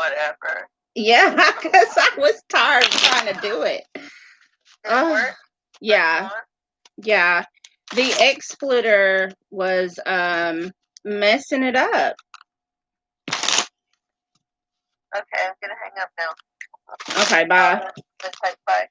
whatever. Yeah, because I was tired trying to do it. Yeah. Yeah. The XSplitter was messing it up. Okay, I'm gonna hang up now. Okay, bye. Bye.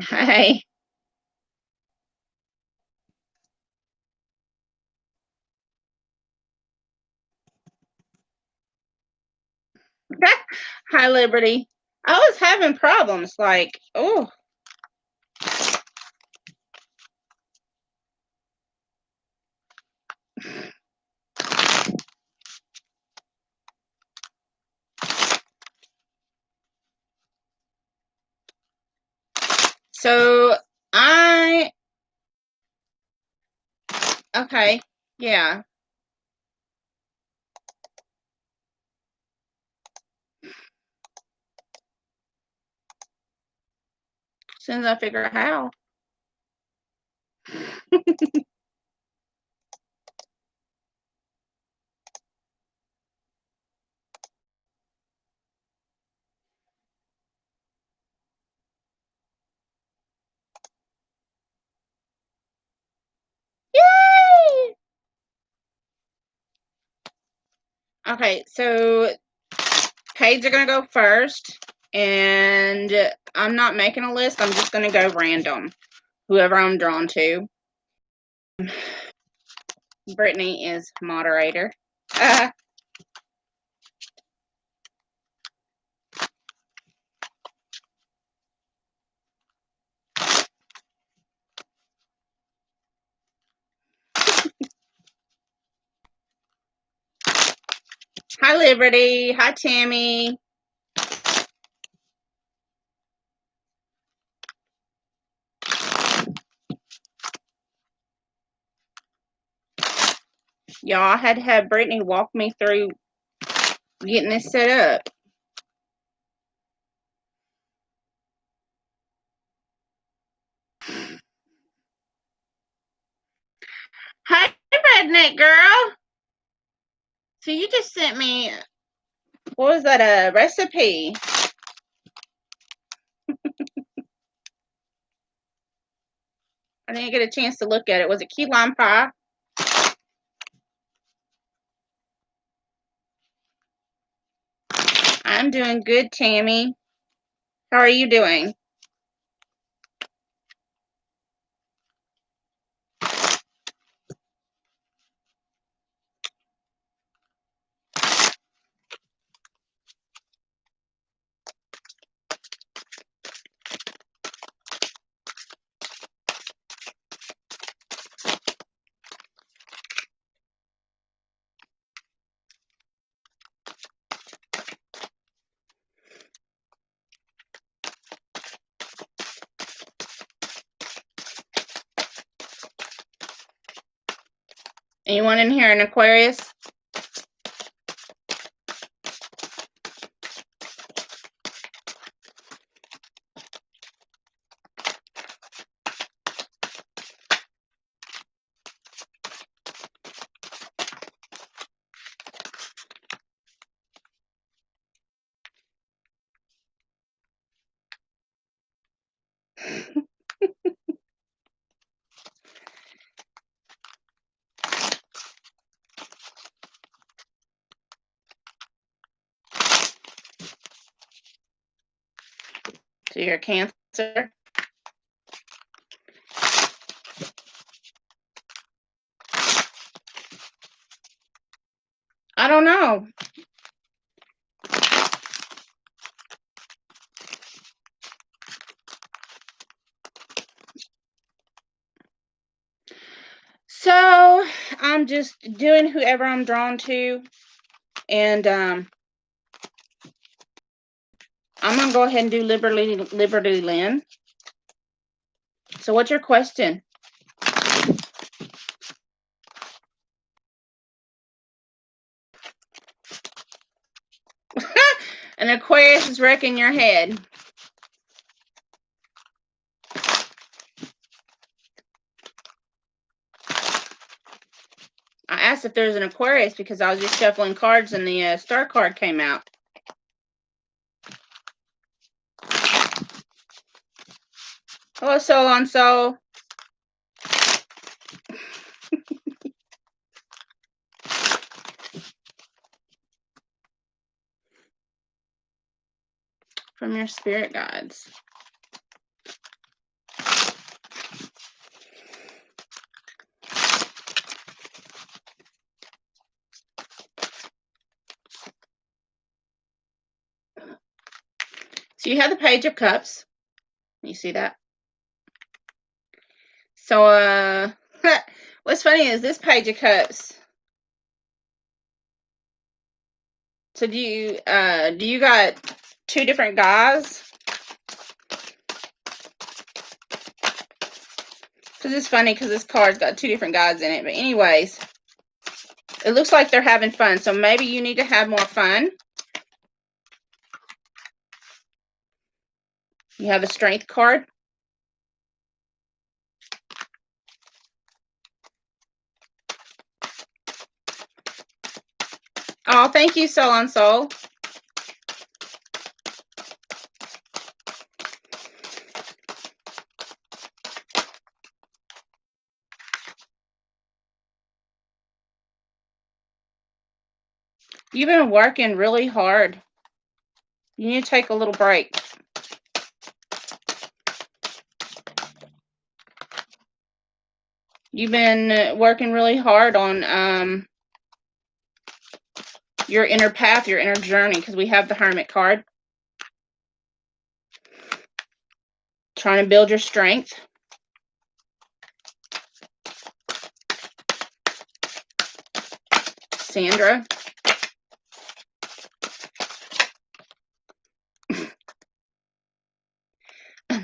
Hey. Hi, Liberty. I was having problems. Like, oh. So okay, yeah. As soon as I figure out how. Yay! Okay, so Paige are gonna go first, and I'm not making a list. I'm just gonna go random, whoever I'm drawn to. Brittany is moderator. Hi, Liberty. Hi, Tammy. Y'all, I had to have Brittany walk me through getting this set up. Hi, Redneck Girl. So you just sent me, what was that, a recipe? I didn't get a chance to look at it. Was it key lime pie? I'm doing good, Tammy. How are you doing? Anyone in here an Aquarius? So you're Cancer? I don't know. So I'm just doing whoever I'm drawn to, and I'm going to go ahead and do Liberty Lynn. So what's your question? An Aquarius is wrecking your head. I asked if there's an Aquarius because I was just shuffling cards and the star card came out. Hello, Soul on Soul. From your spirit guides. So you have the Page of Cups. You see that? So, what's funny is this Page of Cups. So do you got two different guys? Because it's funny because this card's got two different guys in it. But anyways, it looks like they're having fun. So maybe you need to have more fun. You have a Strength card. Oh, thank you, Soul on Soul. You've been working really hard. You need to take a little break. You've been working really hard on your inner path, your inner journey, because we have the Hermit card. Trying to build your strength. Sandra.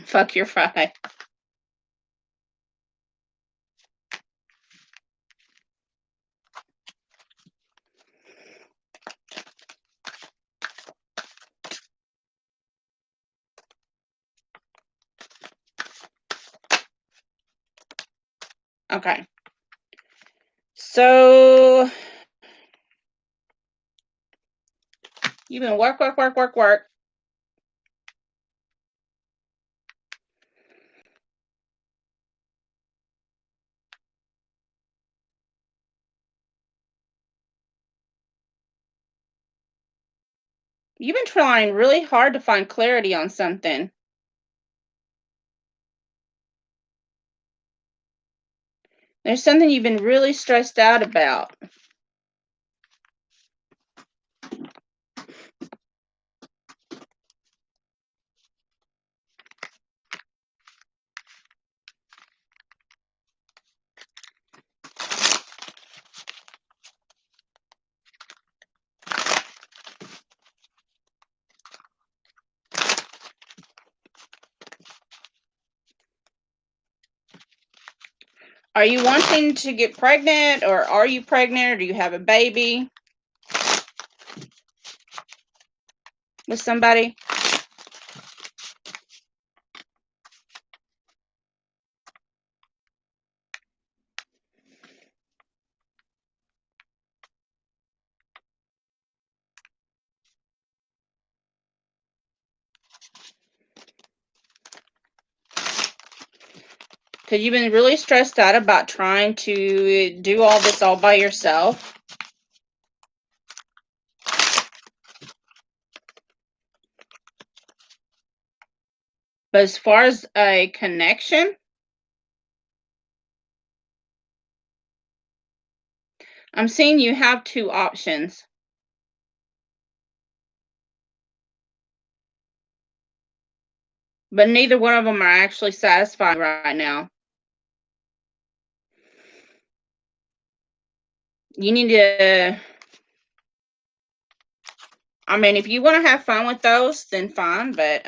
Fuck your fry. Okay. So you've been work. You've been trying really hard to find clarity on something. There's something you've been really stressed out about. Are you wanting to get pregnant, or are you pregnant, or do you have a baby with somebody? Because you've been really stressed out about trying to do all this all by yourself. But as far as a connection, I'm seeing you have two options. But neither one of them are actually satisfying right now. You need to I mean, if you want to have fun with those, then fine, but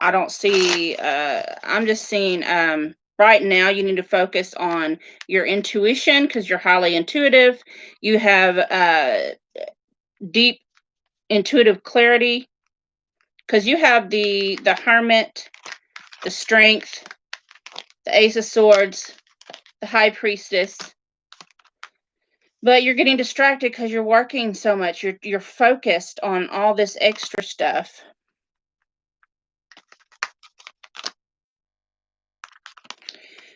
I don't see, I'm just seeing, right now you need to focus on your intuition because you're highly intuitive. You have deep intuitive clarity because you have the Hermit, the Strength, the Ace of Swords, the High Priestess. But you're getting distracted because you're working so much. You're focused on all this extra stuff.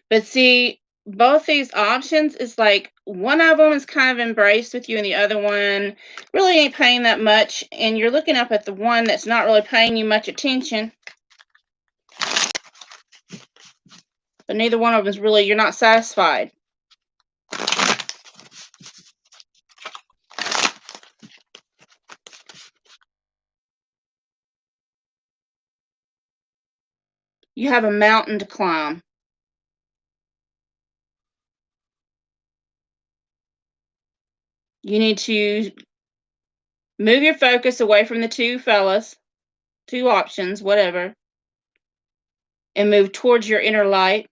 But see, both these options is like one of them is kind of embraced with you and the other one really ain't paying that much. And you're looking up at the one that's not really paying you much attention. But neither one of them is really, you're not satisfied. You have a mountain to climb. You need to move your focus away from the two fellas, two options, whatever, and move towards your inner light.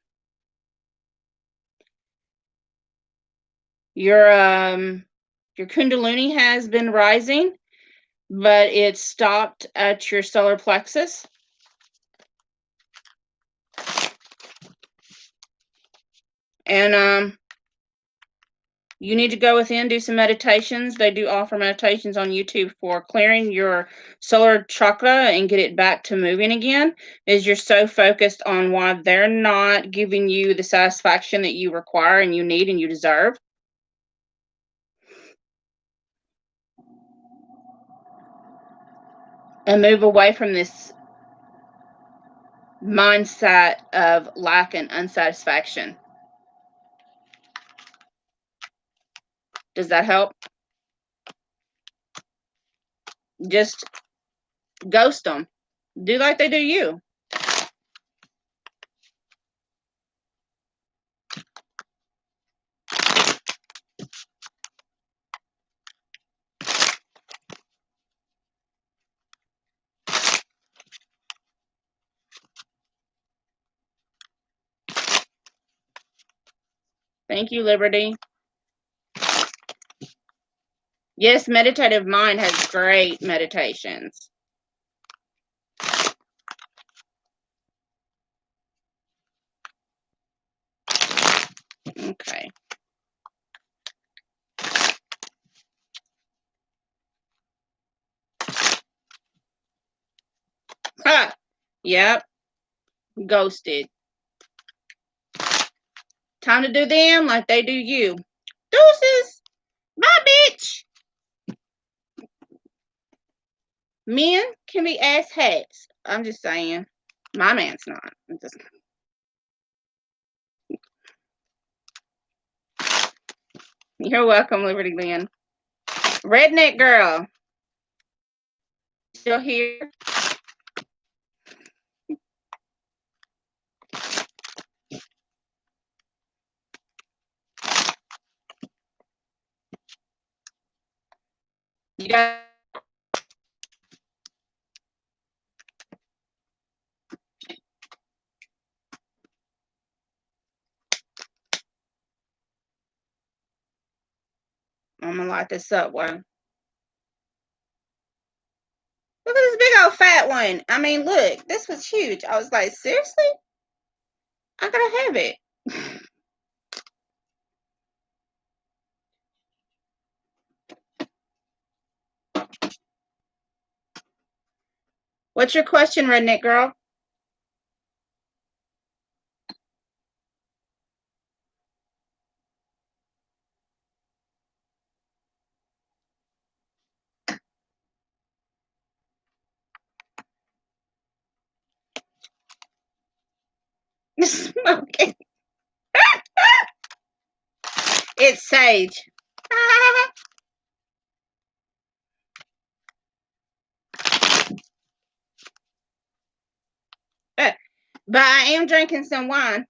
Your Kundalini has been rising, but it stopped at your solar plexus. And you need to go within, do some meditations. They do offer meditations on YouTube for clearing your solar chakra and get it back to moving again, is you're so focused on why they're not giving you the satisfaction that you require and you need and you deserve. And move away from this mindset of lack and unsatisfaction. Does that help? Just ghost them. Do like they do you. Thank you, Liberty. Yes, Meditative Mind has great meditations. Okay. Ha! Yep. Ghosted. Time to do them like they do you. Deuces! Bye, bitch! Men can be ass hats. I'm just saying. My man's not. I'm just... You're welcome, Liberty Lynn. Redneck girl. Still here? You got... I'm gonna light this up one. Look at this big old fat one. I mean, look, this was huge. I was like, seriously? I gotta have it. What's your question, redneck girl? Smoking. It's sage. But I am drinking some wine.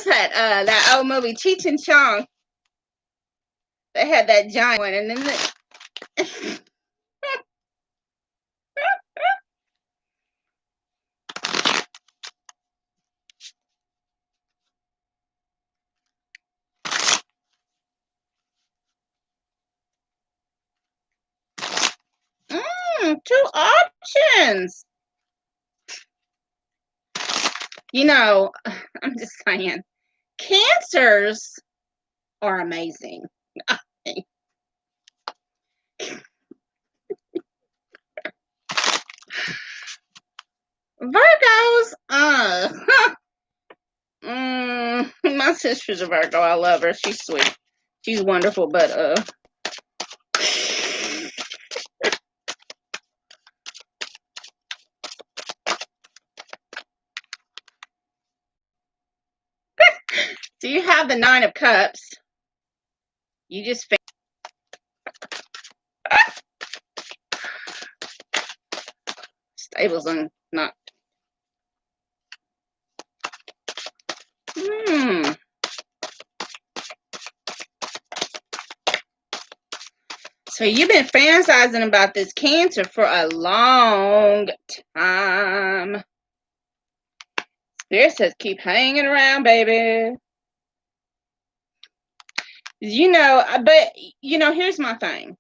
What's that old movie, Cheech and Chong? They had that giant one, and then two options. You know, I'm just saying, cancers are amazing. Virgos, my sister's a Virgo. I love her. She's sweet. She's wonderful, but so you have the Nine of Cups. You just stables and not. So you've been fantasizing about this Cancer for a long time. Spirit says keep hanging around, baby. You know, but you know, here's my thing.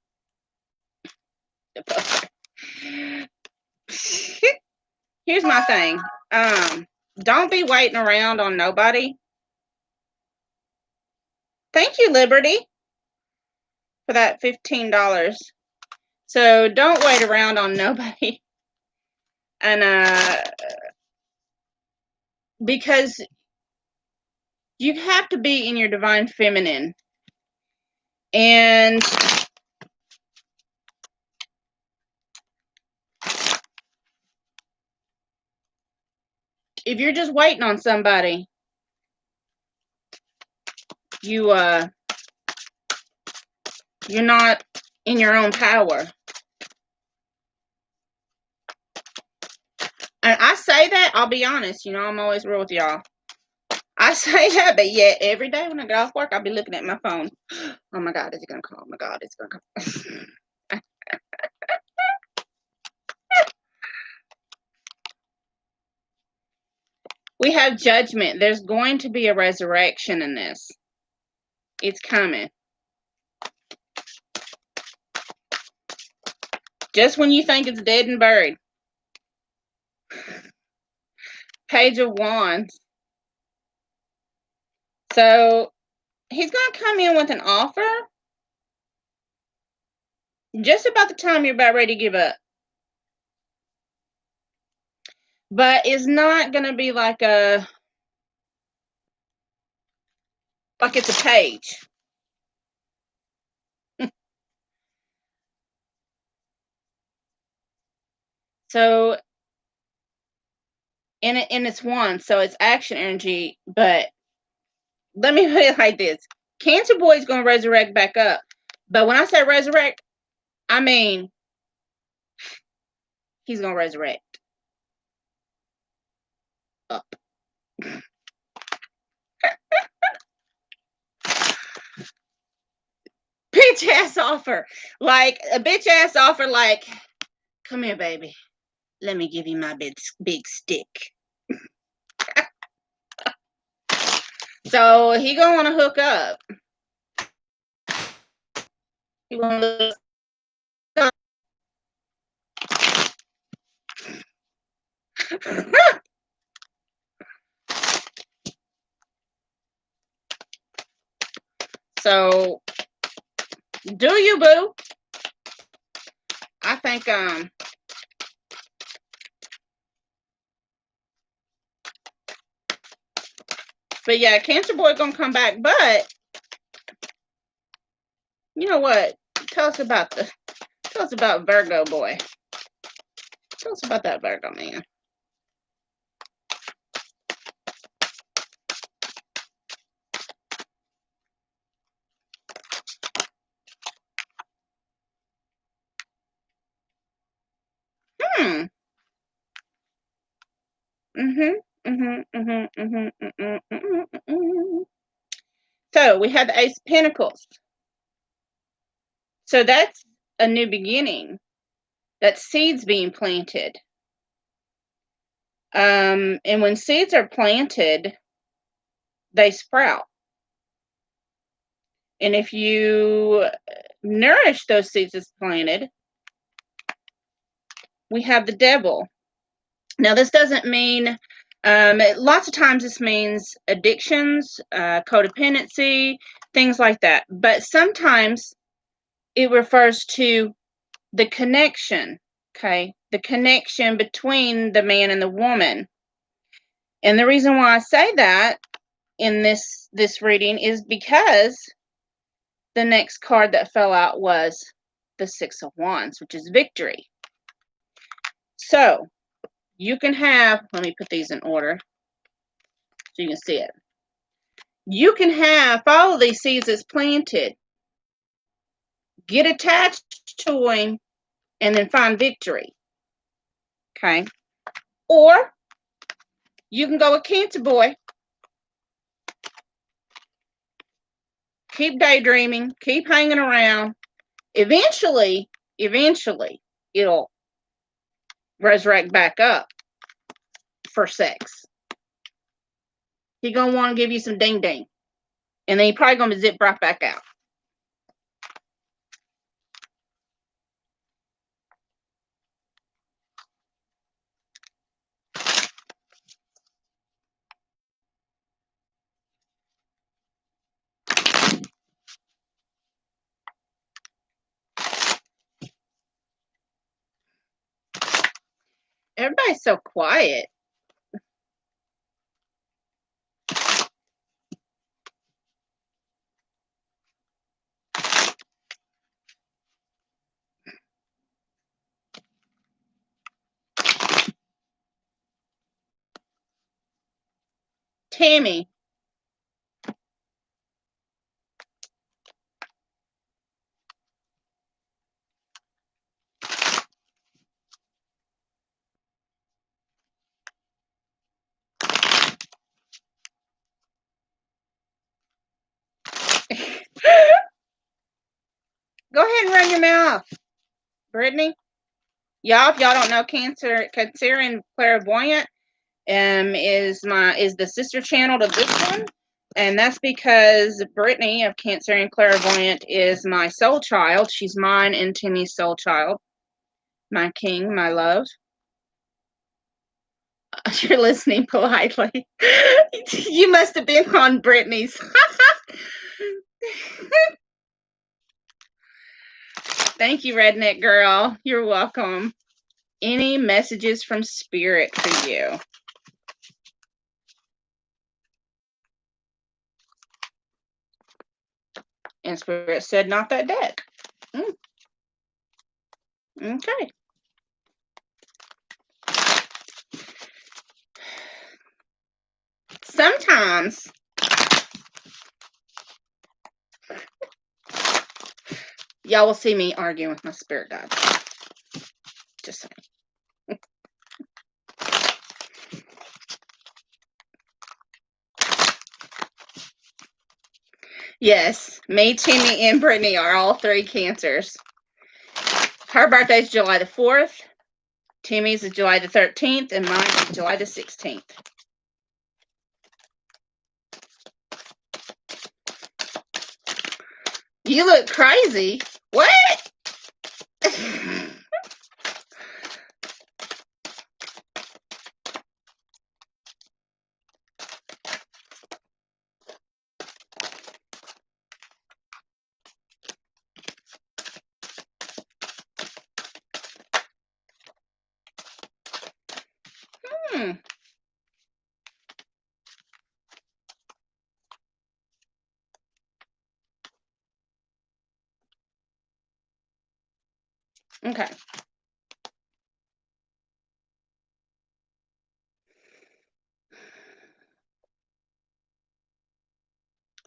Here's my thing. Don't be waiting around on nobody. Thank you, Liberty, for that $15. So don't wait around on nobody. And because you have to be in your divine feminine. And if you're just waiting on somebody, you're not in your own power. And I say that, I'll be honest, you know, I'm always real with y'all. I say that, but yet every day when I get off work, I'll be looking at my phone. Oh my God, is it gonna call? Oh my God, it's gonna call. We have judgment. There's going to be a resurrection in this. It's coming. Just when you think it's dead and buried. Page of Wands. So he's going to come in with an offer just about the time you're about ready to give up. But it's not going to be like it's a page. So, and it's one, so it's action energy. But let me put it like this. Cancer boy is going to resurrect back up. But when I say resurrect, I mean he's going to resurrect up. Bitch ass offer. Like a bitch ass offer, like, come here, baby. Let me give you my big stick. So he gonna want to hook up. He want to So do you, boo? I think but yeah, Cancer boy gonna come back. But you know what? Tell us about Virgo boy. Tell us about that Virgo man. Mm-hmm. So we have the Ace of Pentacles. So that's a new beginning. That's seeds being planted. And when seeds are planted, they sprout. And if you nourish those seeds that's planted, we have the Devil. Now, this doesn't mean, lots of times this means addictions, codependency, things like that. But sometimes it refers to the connection, okay? The connection between the man and the woman. And the reason why I say that in this reading is because the next card that fell out was the Six of Wands, which is victory. So you can have, let me put these in order so you can see it. You can have, follow these seeds that's planted, get attached to him, and then find victory. Okay? Or you can go with Cancer Boy. Keep daydreaming, keep hanging around. Eventually, it'll resurrect back up for sex. He's gonna want to give you some ding ding. And then he's probably gonna zip right back out. Everybody's so quiet. Tammy. Go ahead and run your mouth, Brittany. Y'all, if y'all don't know, Cancerian Clairvoyant is the sister channel to this one. And that's because Brittany of Cancerian Clairvoyant is my soul child. She's mine and Timmy's soul child. My king, my love. You're listening politely. You must have been on Brittany's. Thank you, Redneck Girl. You're welcome. Any messages from Spirit for you? And Spirit said, not that deck. Okay. Sometimes y'all will see me arguing with my spirit guides. Just saying. Yes, me, Timmy, and Brittany are all three Cancers. Her birthday's July the 4th. Timmy's is July the 13th, and mine is July the 16th. You look crazy. What? Okay.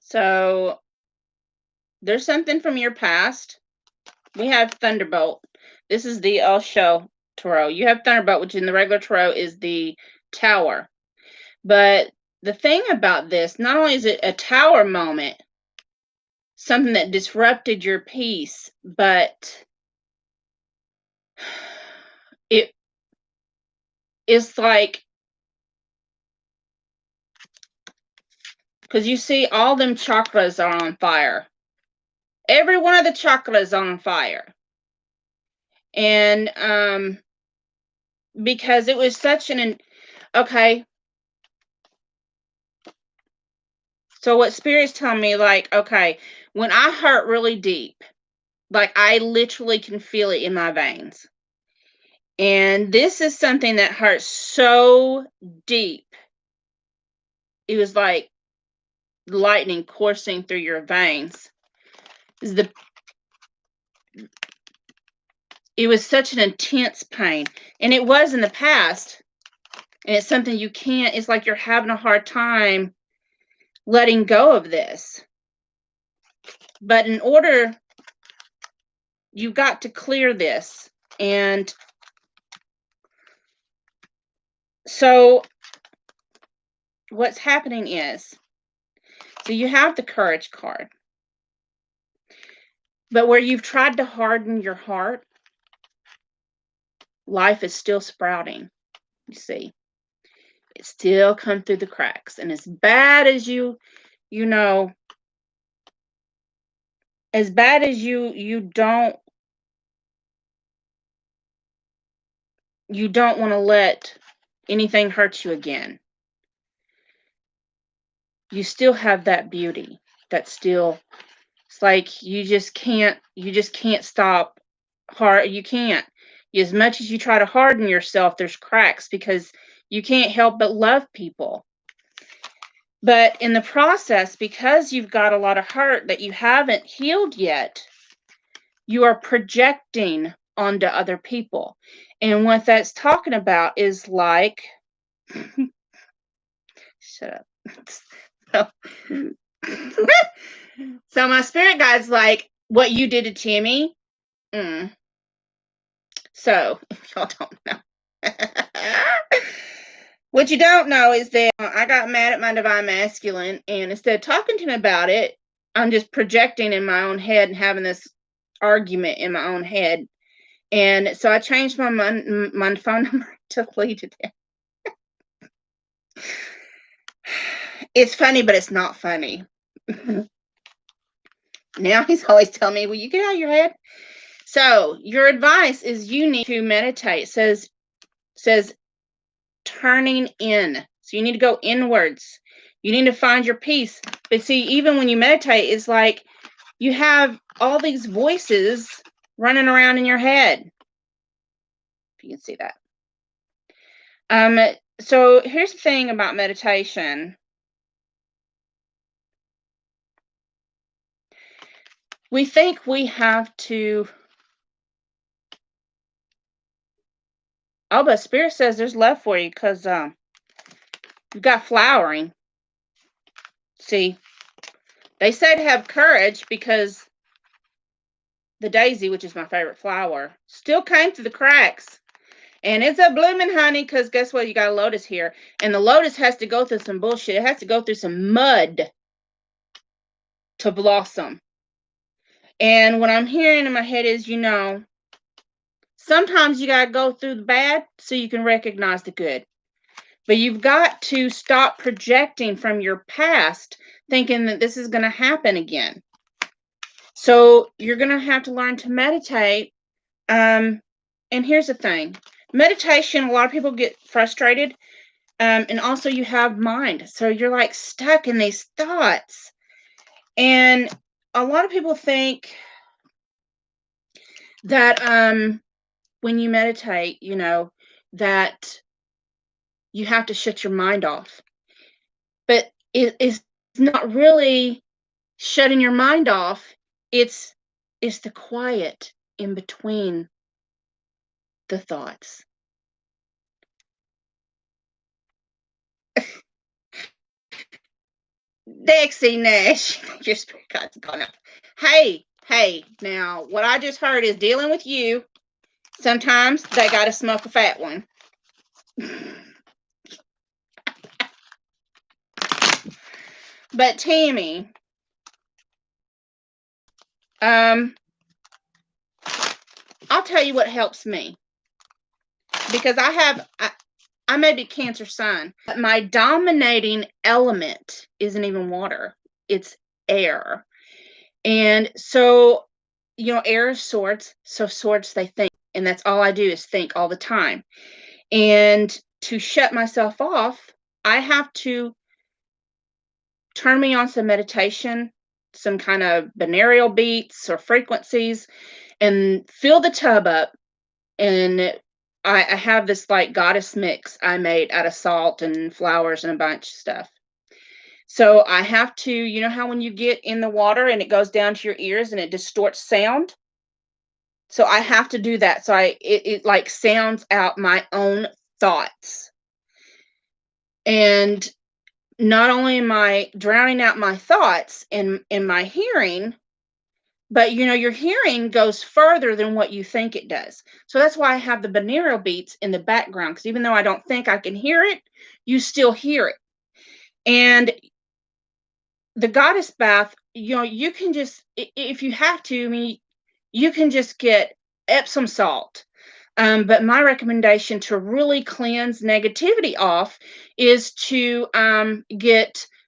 So there's something from your past. We have Thunderbolt. This is the Osho Tarot. You have Thunderbolt, which in the regular Tarot is the Tower. But the thing about this, not only is it a tower moment, something that disrupted your peace, but it is like, because you see all them chakras are on fire. Every one of the chakras on fire. And because it was such okay. So what Spirit's telling me, like, okay, when I hurt really deep, like I literally can feel it in my veins. And this is something that hurts so deep. It was like lightning coursing through your veins. It was such an intense pain. And it was in the past. And it's something you can't, it's like you're having a hard time letting go of this. But in order, you've got to clear this. And so what's happening is, so you have the courage card. But where you've tried to harden your heart, life is still sprouting. You see, it still comes through the cracks. And as bad as you don't want to let anything hurt you again. You still have that beauty that's still, it's like you just can't stop you can't. As much as you try to harden yourself, there's cracks because you can't help but love people. But in the process, because you've got a lot of hurt that you haven't healed yet, you are projecting onto other people. And what that's talking about is like, shut up. So my spirit guide's like, what you did to Timmy. So, if y'all don't know. What you don't know is that I got mad at my divine masculine, and instead of talking to him about it, I'm just projecting in my own head and having this argument in my own head. And so I changed my phone number to deleted it. It's funny, but it's not funny. Now he's always telling me, will you get out of your head? So your advice is you need to meditate. It says turning in. So you need to go inwards. You need to find your peace. But see, even when you meditate, it's like you have all these voices running around in your head. If you can see that. So here's the thing about meditation. We think we have to. Oh, but Spirit says there's love for you because you've got flowering. See, they said have courage because the daisy, which is my favorite flower, still came through the cracks. And it's a blooming, honey, because guess what? You got a lotus here. And the lotus has to go through some bullshit. It has to go through some mud to blossom. And what I'm hearing in my head is, sometimes you got to go through the bad so you can recognize the good. But you've got to stop projecting from your past thinking that this is going to happen again. So you're going to have to learn to meditate. And here's the thing. Meditation, a lot of people get frustrated. And also you have mind. So you're like stuck in these thoughts. And a lot of people think that when you meditate, that you have to shut your mind off. But it is not really shutting your mind off. It's the quiet in between the thoughts. Dexie Nash, your spirit guide's gone up. Hey, now what I just heard is dealing with you. Sometimes they gotta smoke a fat one. But Tammy, I'll tell you what helps me, because I may be Cancer Sun, but my dominating element isn't even water, it's air. And so, air is swords, so swords, they think, and that's all I do is think all the time. And to shut myself off, I have to turn me on some meditation, some kind of binaural beats or frequencies, and fill the tub up. And I have this like goddess mix I made out of salt and flowers and a bunch of stuff. So I have to, you know how when you get in the water and it goes down to your ears and it distorts sound? So I have to do that. So it like sounds out my own thoughts. And not only am I drowning out my thoughts in my hearing, but your hearing goes further than what you think it does. So that's why I have the binaural beats in the background, because even though I don't think I can hear it, you still hear it. And the goddess bath, you can just, if you have to, I mean, you can just get Epsom salt. But my recommendation to really cleanse negativity off is to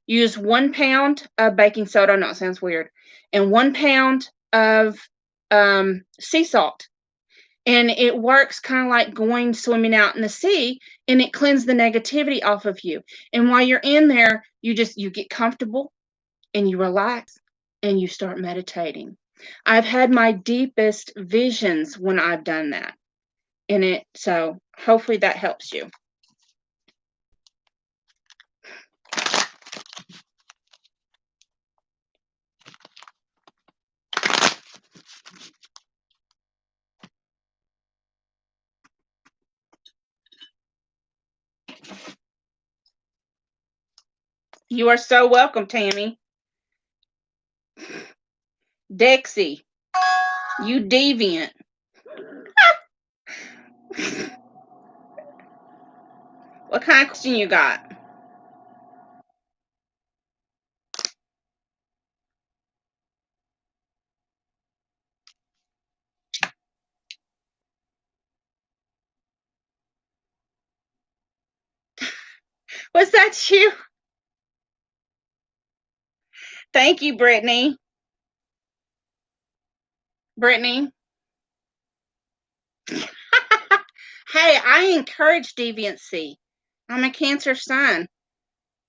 use 1 pound of baking soda. No, it sounds weird, and 1 pound of sea salt. And it works kind of like going swimming out in the sea, and it cleanses the negativity off of you. And while you're in there, you get comfortable and you relax and you start meditating. I've had my deepest visions when I've done that. So hopefully that helps you. You are so welcome, Tammy. Dexy, you deviant. What kind of question you got? Was that you? Thank you, Brittany. Brittany. Hey, I encourage deviancy. I'm a Cancer Sun.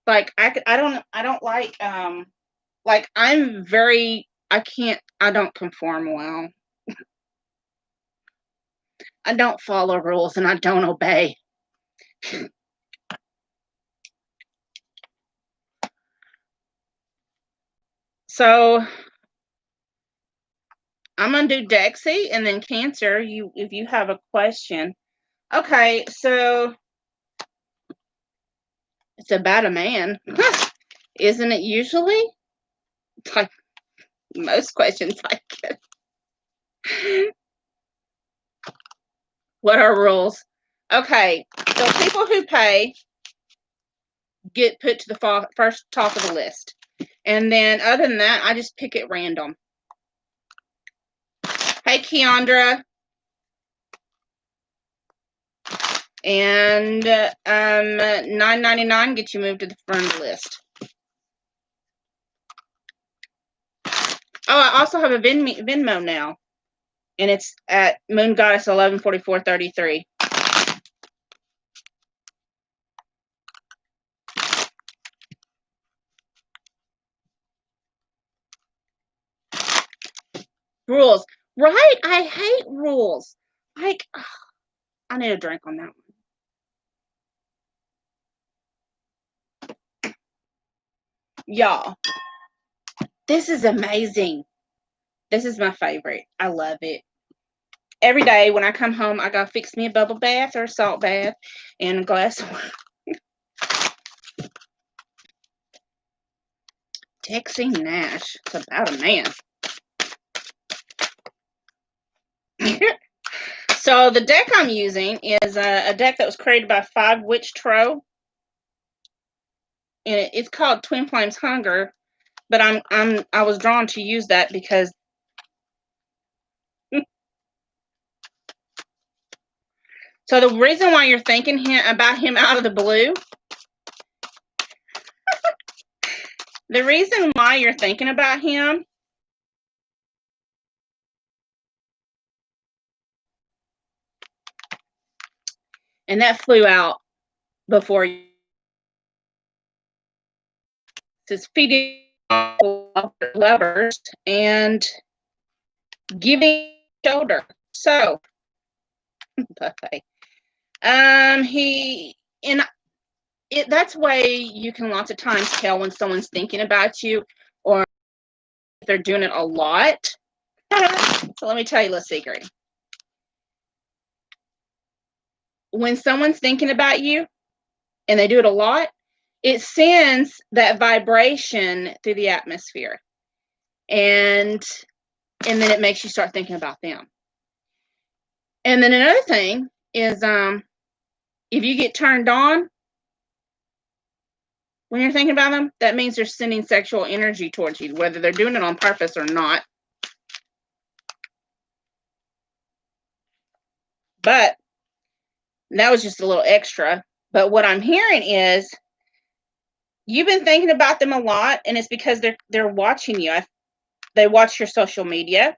Like I don't like I don't conform well. I don't follow rules and I don't obey. So I'm gonna do Dexy and then Cancer. If you have a question. Okay, so it's about a man. Isn't it usually? Like most questions I get. What are rules? Okay, so people who pay get put to the first top of the list. And then other than that, I just pick at random. Hey, Keandra. And $9.99 gets you moved to the front of the list. Oh, I also have a Venmo now, and it's at Moon Goddess 114433. Rules, right? I hate rules. Like, I need a drink on that one. Y'all, this is amazing. This is my favorite. I love it. Every day when I come home, I gotta fix me a bubble bath or a salt bath and a glass of wine. Dexy Nash. It's about a man. So the deck I'm using is a deck that was created by 5 Witch Tro. and it's called Twin Flames Hunger, but I was drawn to use that because so the reason why you're thinking about him out of the blue, the reason why you're thinking about him and that flew out before you. Says feeding lovers and giving shoulder. So buffet. He and it that's way you can lots of times tell when someone's thinking about you or if they're doing it a lot. So let me tell you a little secret. When someone's thinking about you and they do it a lot, it sends that vibration through the atmosphere. And then it makes you start thinking about them. And then another thing is if you get turned on when you're thinking about them, that means they're sending sexual energy towards you, whether they're doing it on purpose or not. But that was just a little extra. But what I'm hearing is you've been thinking about them a lot, and it's because they're watching you. They watch your social media.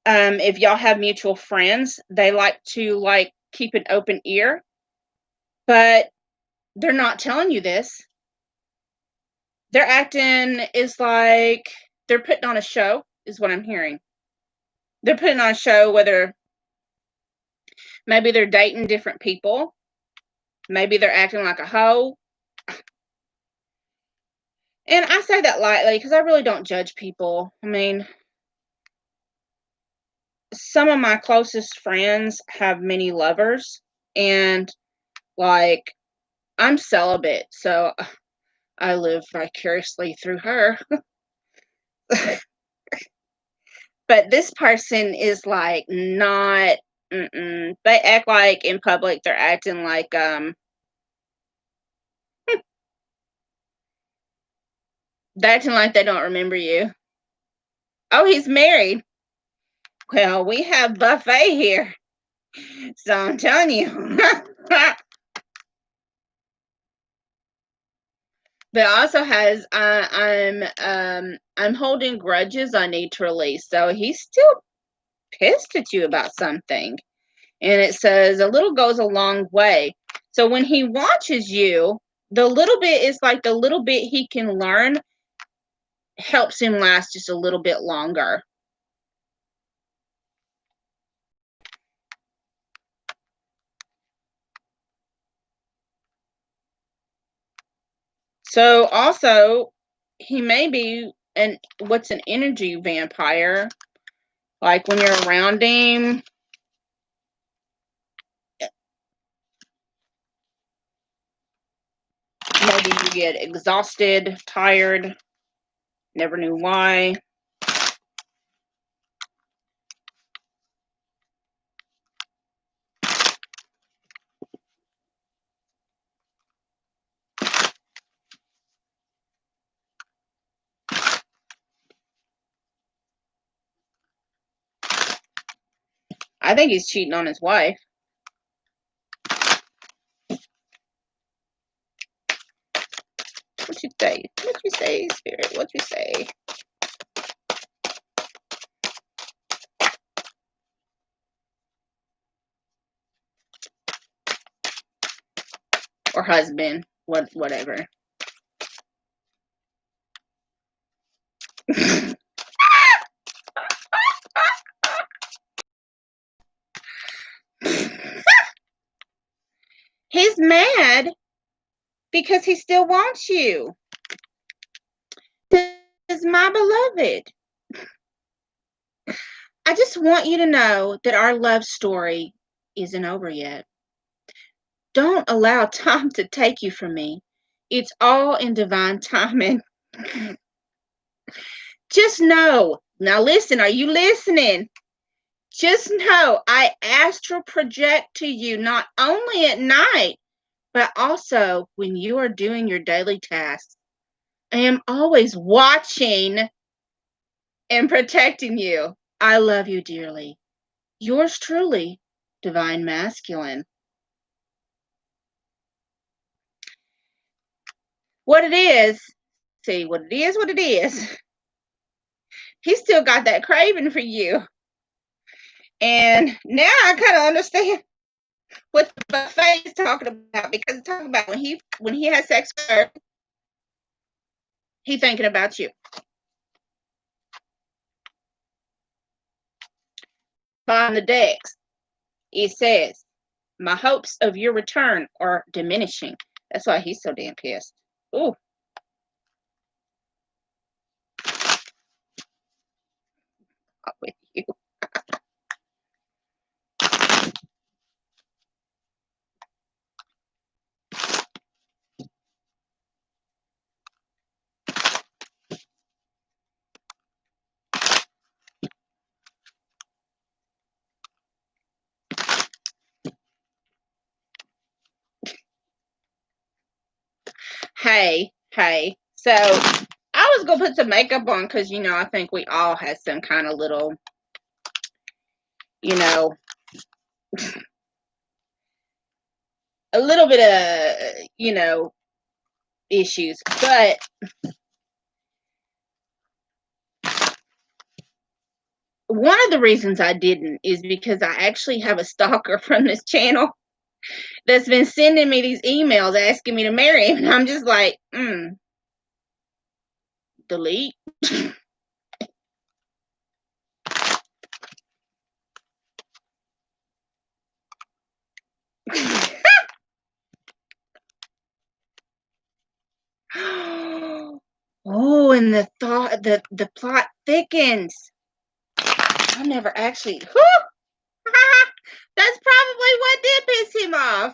If y'all have mutual friends, they like to keep an open ear, but they're not telling you this. They're acting is like they're putting on a show, is what I'm hearing. They're putting on a show, whether maybe they're dating different people, maybe they're acting like a hoe. And I say that lightly because I really don't judge people. I mean, some of my closest friends have many lovers, and I'm celibate, so I live vicariously through her. But this person is not, they act like in public, they're acting like, they're acting like they don't remember you. Oh, he's married. Well, we have buffet here. So I'm telling you. But also has I'm holding grudges I need to release. So he's still pissed at you about something. And it says a little goes a long way. So when he watches you, the little bit is like the little bit he can learn helps him last just a little bit longer. So also he may be what's an energy vampire. Like when you're around him, maybe you get exhausted, tired, never knew why. I think he's cheating on his wife. What you say? What you say, Spirit? What you say? Or husband, whatever. He's mad because he still wants you. This is my beloved. I just want you to know that our love story isn't over yet. Don't allow time to take you from me. It's all in divine timing. Just know. Now listen, are you listening? Just know I astral project to you not only at night, But also, when you are doing your daily tasks, I am always watching and protecting you. I love you dearly. Yours truly, Divine Masculine. What it is, see, what it is. He still got that craving for you. And now I kind of understand what the buffet is talking about, because it's talking about when he has sex with her, he thinking about you. On the decks, it says, my hopes of your return are diminishing. That's why he's so damn pissed. Ooh. With you. Hey. So I was gonna put some makeup on because I think we all had some kind of little, a little bit of, issues. But one of the reasons I didn't is because I actually have a stalker from this channel that's been sending me these emails asking me to marry him. And I'm just like, delete. Oh, and the plot thickens. I never actually. That's probably what did piss him off.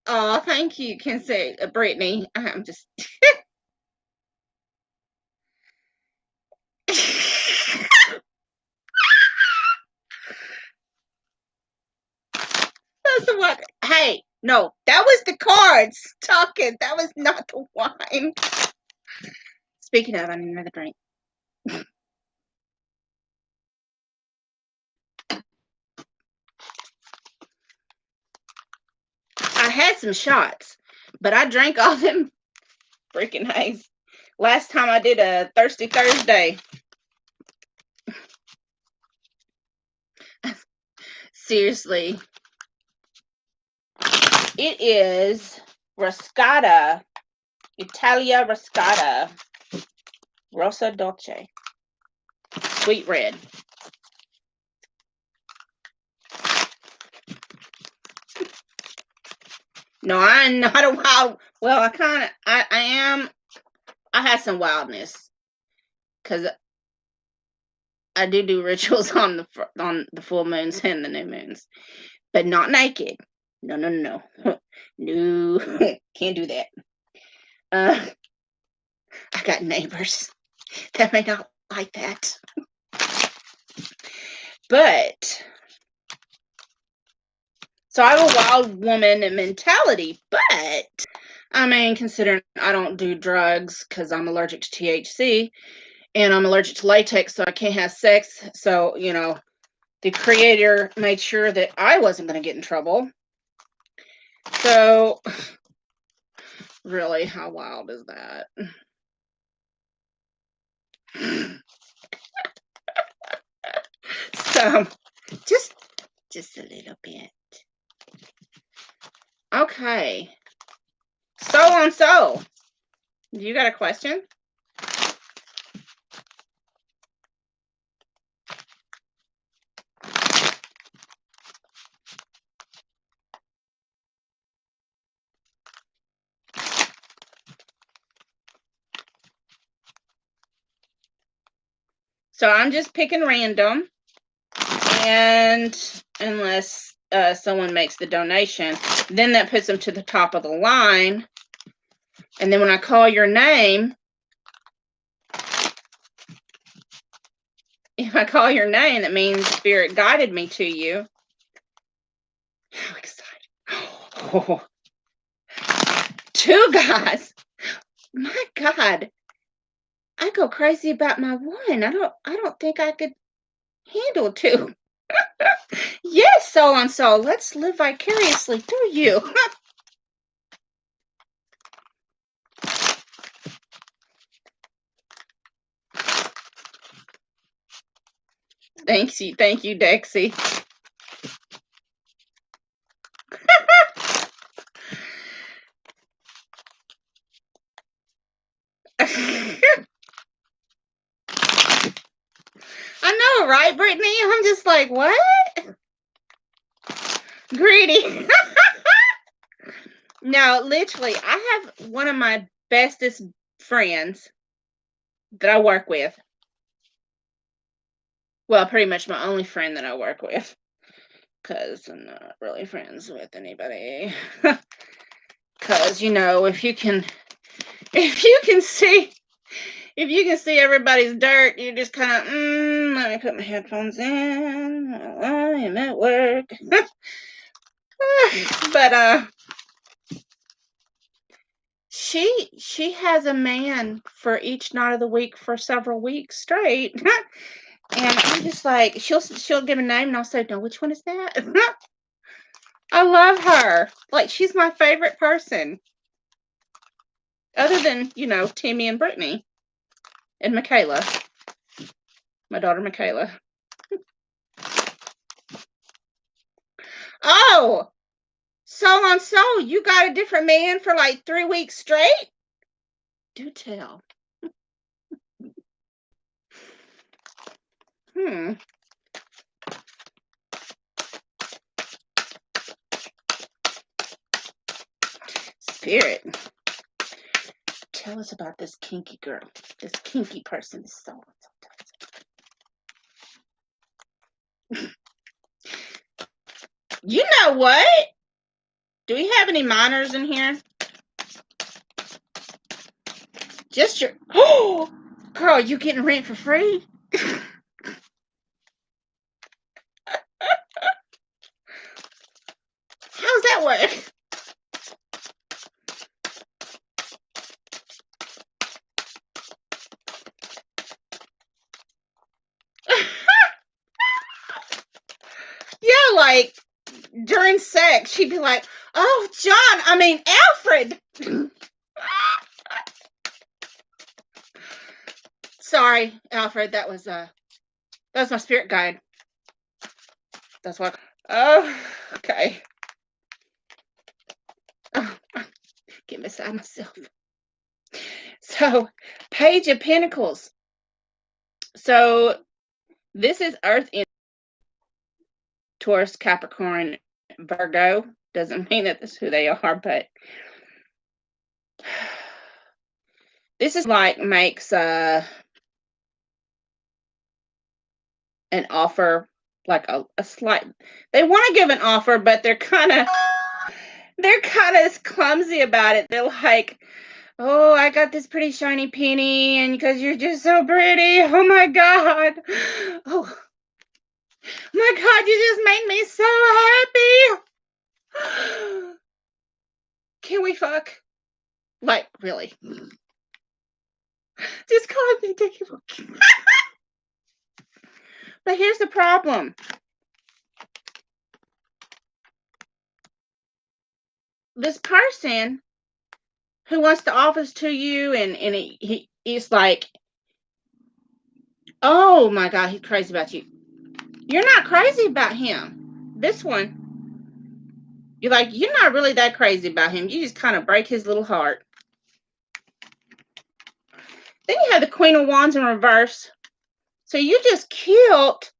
Oh, thank you, can say Brittany. I'm just. That's the one. Hey, no, that was the cards talking. That was not the wine. Speaking of, I need another drink. I had some shots, but I drank all them freaking haze last time I did a Thirsty Thursday. Seriously. It is Rascata, Italia Rascata, Rosa Dolce, sweet red. No, I'm not a wild. Well, I am. I had some wildness because I do rituals on the full moons and the new moons, but not naked. No, no, can't do that. I got neighbors that may not like that, but so I have a wild woman mentality. But I mean, considering I don't do drugs because I'm allergic to THC and I'm allergic to latex, so I can't have sex. So the creator made sure that I wasn't going to get in trouble. So, really, how wild is that? So, just a little bit. Okay. So, you got a question? So I'm just picking random, and unless someone makes the donation, then that puts them to the top of the line. And then when I call your name, if I call your name, that means Spirit guided me to you. Oh, 2 guys. My God. I go crazy about my one. I don't think I could handle 2. Yes, soul on soul. Let's live vicariously through you. Thank you, Dexy. I know, right, Brittany? I'm just like, what? Greedy. No, literally, I have one of my bestest friends that I work with. Well, pretty much my only friend that I work with, because I'm not really friends with anybody. Because, if you can see everybody's dirt, you just kind of, let me put my headphones in. I'm at work. But she has a man for each night of the week for several weeks straight. And I'm just like, she'll give a name and I'll say, no, which one is that? I love her. Like, she's my favorite person. Other than, Timmy and Brittany and Michaela. My daughter Michaela. Oh, soul on soul, you got a different man for like 3 weeks straight? Do tell. Spirit, tell us about this kinky girl. This kinky person is so You know what? Do we have any minors in here? Just your... Oh, girl, you getting rent for free? How's that work? Yeah, like, during sex, she'd be like, oh, Alfred. Sorry, Alfred, that was my spirit guide. That's what. Oh, okay. Oh, get beside myself. So, Page of Pentacles. So, this is Earth in Taurus, Capricorn, Virgo. Doesn't mean that that's who they are, but this is like makes an offer, like a slight. They want to give an offer, but they're kind of clumsy about it. They're like, oh, I got this pretty shiny penny, and because you're just so pretty. Oh my God. Oh my God, you just made me so happy. Can we fuck? Like, really? Just call it ridiculous. But here's the problem. This person who wants to offer this to you, and he's like, oh my God, he's crazy about you. You're not crazy about him. This one, you're like, you're not really that crazy about him. You just kind of break his little heart. Then you have the Queen of Wands in reverse. So you just killed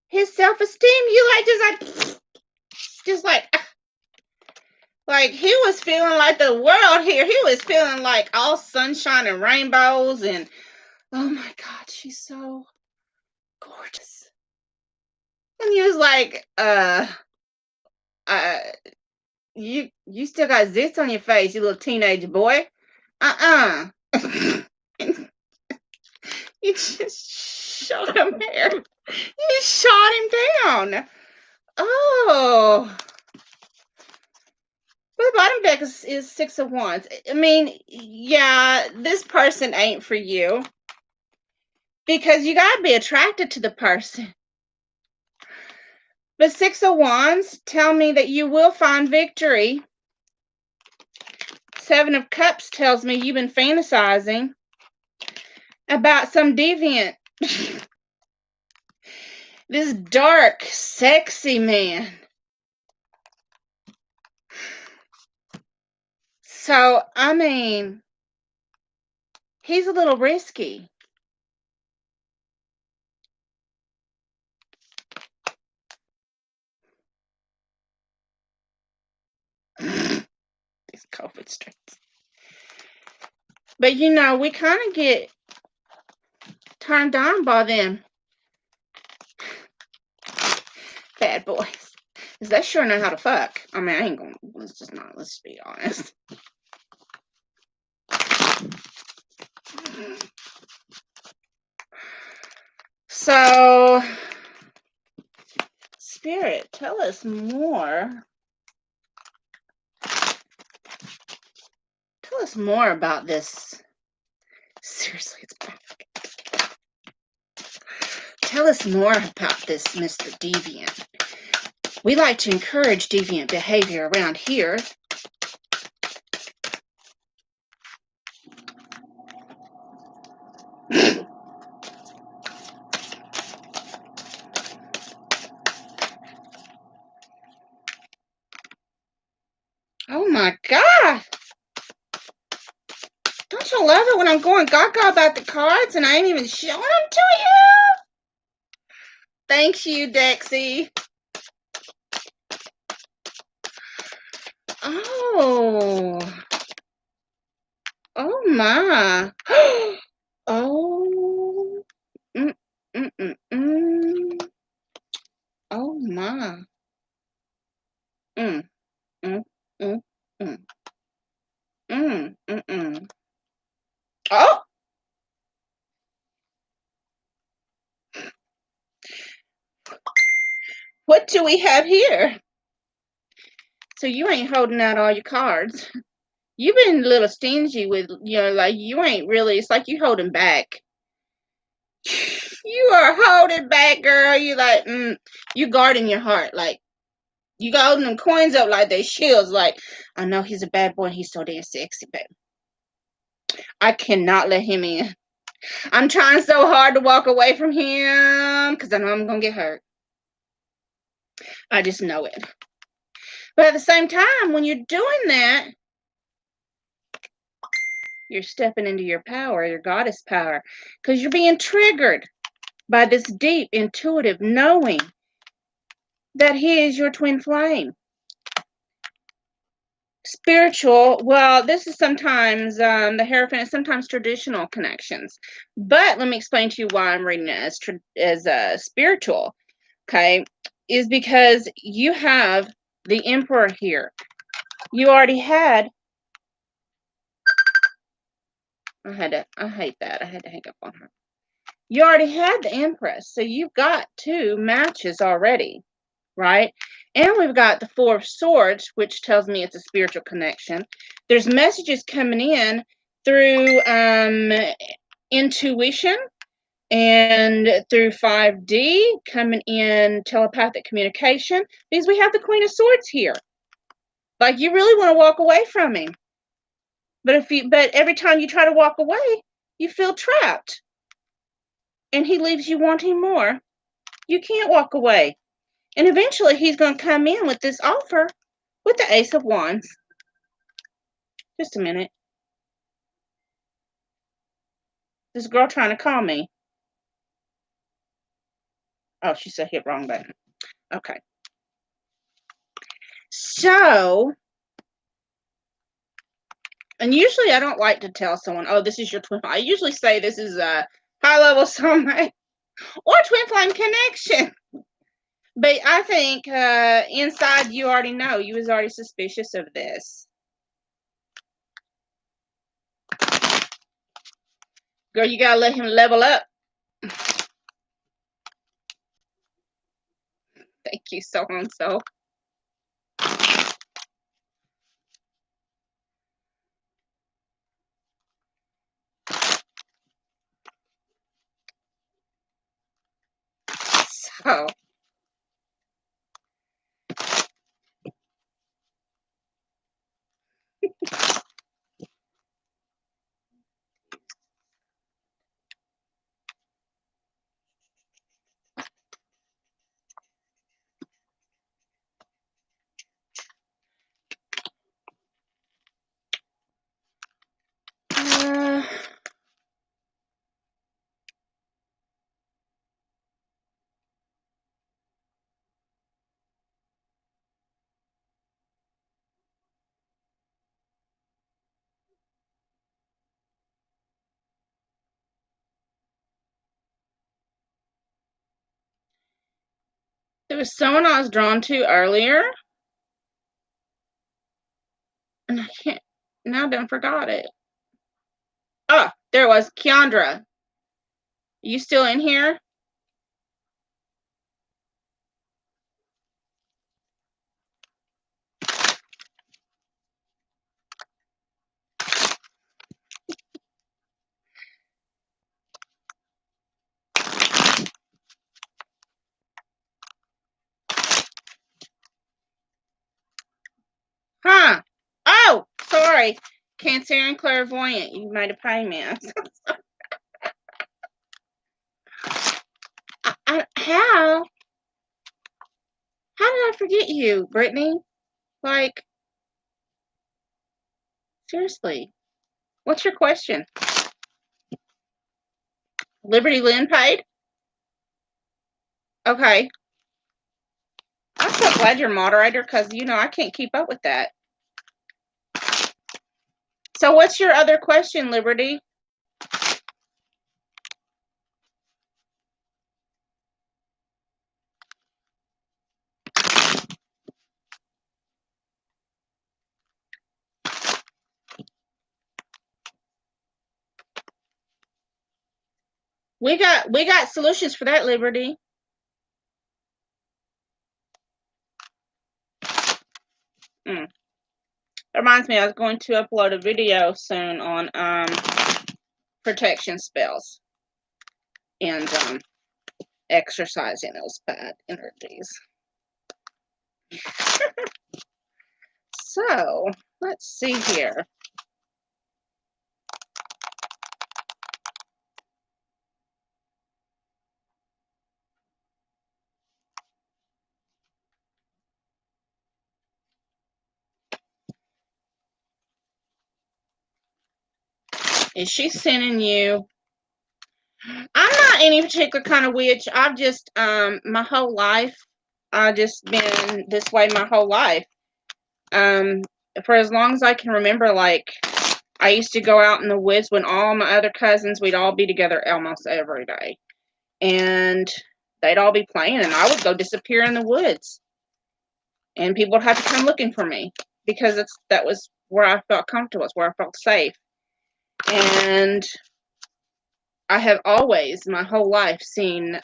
his self-esteem. You just like he was feeling like the world here. He was feeling like all sunshine and rainbows, and oh my God, she's so gorgeous. And he was like, you still got zits on your face, you little teenage boy. You just shot him there. You shot him down. Oh. Well, the bottom deck is Six of Wands. I mean, yeah, this person ain't for you because you gotta be attracted to the person. But Six of Wands tell me that you will find victory. Seven of Cups tells me you've been fantasizing about some deviant. This dark, sexy man. So, I mean, he's a little risky. These COVID strains. But you know, we kind of get turned on by them bad boys. Cause they sure know how to fuck. I mean, I ain't gonna, let's be honest. So, Spirit, tell us more. Tell us more about this. Seriously, it's perfect. Tell us more about this, Mr. Deviant. We like to encourage deviant behavior around here. Oh my God. Don't you love it when I'm going gaga about the cards and I ain't even showing them to you? Thanks you, Dexy. Oh. Oh my. Oh. Mm, mm, mm, mm. Oh my. Mm, mm, mm, mm. Mm, mm, mm. Oh. What do we have here? So you ain't holding out all your cards. You've been a little stingy with, like you ain't really, it's like you holding back. You are holding back, girl. You like, you guarding your heart. Like, you got holding them coins up like they shields. Like, I know he's a bad boy. He's so damn sexy, but I cannot let him in. I'm trying so hard to walk away from him because I know I'm going to get hurt. I just know it. But at the same time, when you're doing that, you're stepping into your power, your goddess power, because you're being triggered by this deep, intuitive knowing that he is your twin flame. Spiritual, well, this is sometimes the Hierophant is sometimes traditional connections, but let me explain to you why I'm reading it as spiritual. Okay, is because you have the Emperor here. You already had. I hate that. I had to hang up on her. You already had the Empress, so you've got two matches already, right? And we've got the Four of Swords, which tells me it's a spiritual connection. There's messages coming in through intuition and through 5D, coming in telepathic communication, because we have the Queen of Swords here. Like, you really want to walk away from him. But every time you try to walk away, you feel trapped. And he leaves you wanting more. You can't walk away. And eventually he's going to come in with this offer with the Ace of Wands. Just a minute. This girl trying to call me. Oh, she said hit wrong button. Okay. So, and usually I don't like to tell someone, oh, this is your twin flame. I usually say this is a high-level soulmate or twin flame connection. But I think inside you already know. You was already suspicious of this. Girl, you got to let him level up. Thank you, so-and-so. Oh. There was someone I was drawn to earlier, and I can't, now I done forgot it. Oh, there it was, Keandra. You still in here? Huh? Oh, sorry. Cancerian clairvoyant. You made a payment. How? How did I forget you, Brittany? Like, seriously. What's your question? Liberty Lynn paid? Okay. I'm so glad you're moderator because, you know, I can't keep up with that. So what's your other question, Liberty? We got solutions for that, Liberty. It reminds me, I was going to upload a video soon on protection spells and exercising those bad energies. So let's see here. Is she sending you? I'm not any particular kind of witch. I've just my whole life, I've just been this way my whole life. For as long as I can remember, like I used to go out in the woods when all my other cousins, we'd all be together almost every day. And they'd all be playing and I would go disappear in the woods. And people would have to come looking for me because that was where I felt comfortable, it's where I felt safe. And I have always, my whole life, seen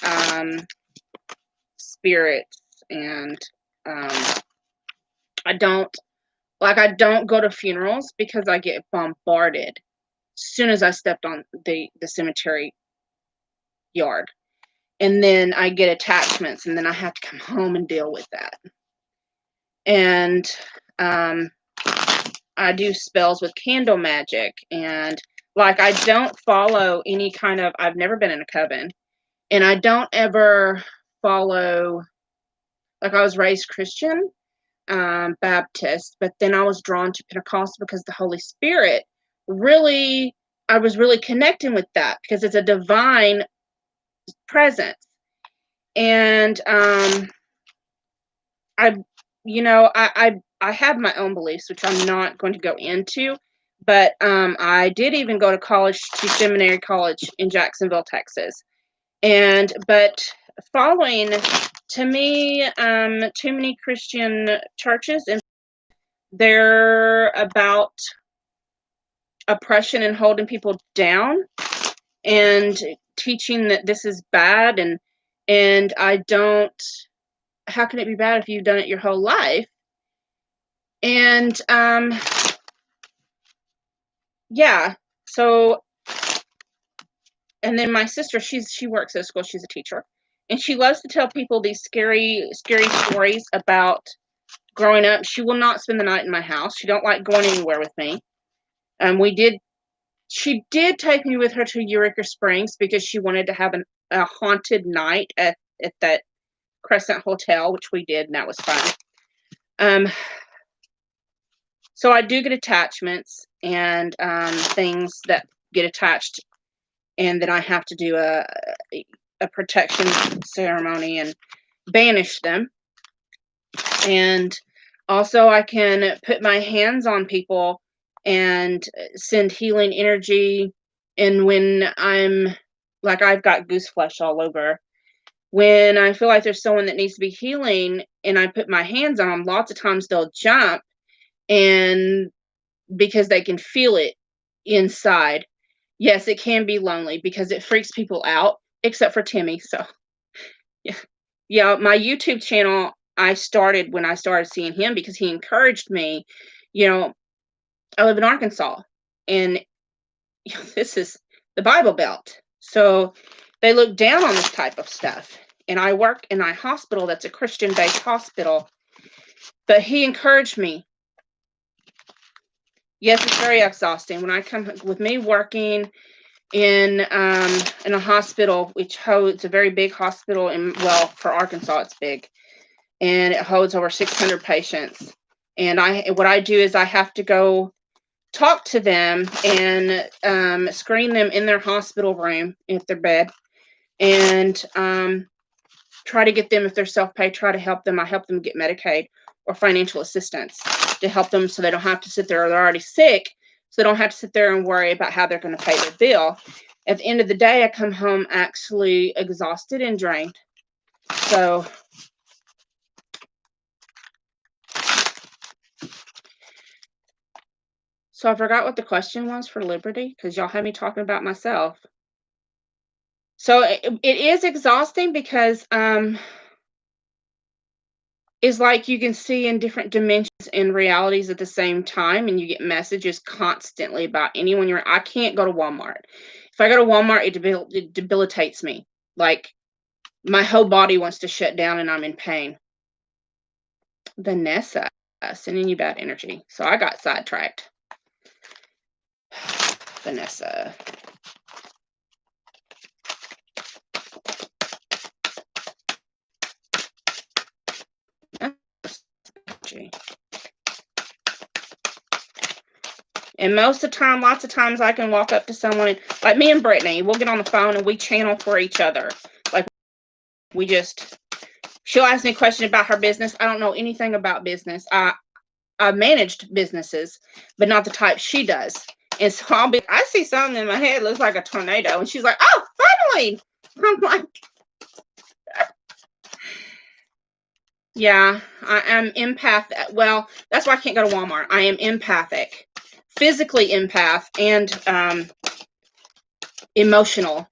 spirits, and I don't go to funerals because I get bombarded as soon as I stepped on the cemetery yard. And then I get attachments, and then I have to come home and deal with that. And I do spells with candle magic, and like I don't follow any kind of, I've never been in a coven, and I don't ever follow, like I was raised Christian, Baptist, but then I was drawn to Pentecostal because the Holy Spirit really, I was really connecting with that because it's a divine presence. And I have my own beliefs, which I'm not going to go into, but I did even go to college, to seminary college in Jacksonville, Texas. But following, to me, too many Christian churches, and they're about oppression and holding people down and teaching that this is bad, and I don't, how can it be bad if you've done it your whole life? And yeah, so, and then my sister, she works at a school, she's a teacher, And she loves to tell people these scary stories about growing up. She will not spend the night in my house. She don't like going anywhere with me. She did take me with her to Eureka Springs because she wanted to have a haunted night at that Crescent Hotel, which we did, and that was fun. So I do get attachments and things that get attached, and then I have to do a protection ceremony and banish them. And also I can put my hands on people and send healing energy. And when I'm like, I've got goose flesh all over. When I feel like there's someone that needs to be healing and I put my hands on them, lots of times they'll jump, and because they can feel it inside. Yes, it can be lonely because it freaks people out, except for Timmy. So yeah. Yeah, my YouTube channel, I started when I started seeing him because he encouraged me. You know, I live in Arkansas, and this is the Bible Belt. So they look down on this type of stuff. And I work in a hospital that's a Christian-based hospital. But he encouraged me. Yes, it's very exhausting. When I come with me working in a hospital, which holds a very big hospital, and well, for Arkansas, it's big. And it holds over 600 patients. And what I do is I have to go talk to them and screen them in their hospital room, if their bed, and try to get them, if they're self-pay, try to help them. I help them get Medicaid or financial assistance to help them so they don't have to sit there, or they're already sick, so they don't have to sit there and worry about how they're going to pay their bill. At the end of the day, I come home actually exhausted and drained. So I forgot what the question was for Liberty, because y'all had me talking about myself. So it is exhausting because it's like you can see in different dimensions and realities at the same time, and you get messages constantly about anyone you're. I can't go to Walmart. If I go to Walmart, it debilitates me. Like my whole body wants to shut down, and I'm in pain. Vanessa, sending you bad energy. So I got sidetracked. Vanessa. And most of the time, lots of times I can walk up to someone, like me and Brittany, we'll get on the phone and we channel for each other. Like she'll ask me a question about her business. I don't know anything about business. I've managed businesses, but not the type she does. And so I see something in my head, looks like a tornado. And she's like, oh, finally. I'm like, yeah, I am empathic. Well, that's why I can't go to Walmart. I am empathic, physically empath, and emotional.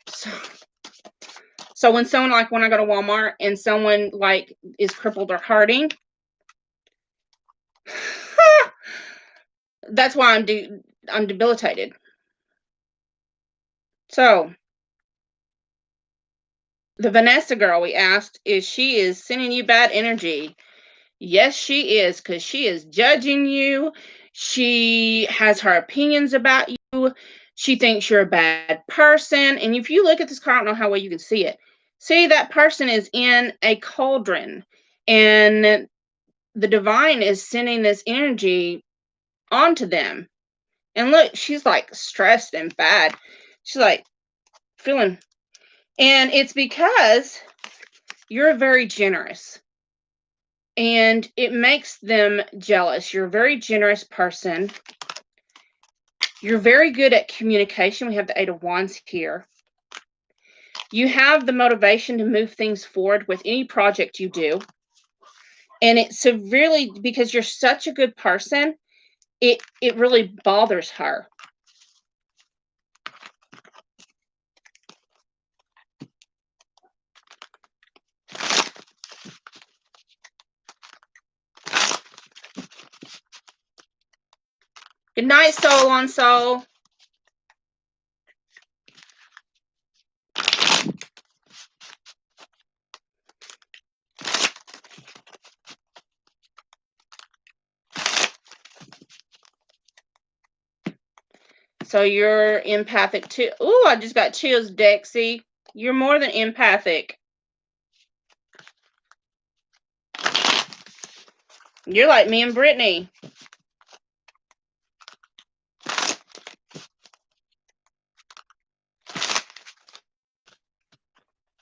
So when someone, like when I go to Walmart and someone like is crippled or hurting, that's why I'm debilitated. So the Vanessa girl we asked, she is sending you bad energy. Yes, she is, because she is judging you. She has her opinions about you. She thinks you're a bad person. And if you look at this card, I don't know how well you can see it. See, that person is in a cauldron. And the divine is sending this energy onto them. And look, she's like stressed and bad. She's like feeling. And it's because you're very generous. And it makes them jealous. You're a very generous person. You're very good at communication. We have the 8 of Wands here. You have the motivation to move things forward with any project you do. And it's severely, because you're such a good person, it really bothers her. Good night, Soul on Soul. So you're empathic too. Ooh, I just got chills, Dexy. You're more than empathic. You're like me and Brittany.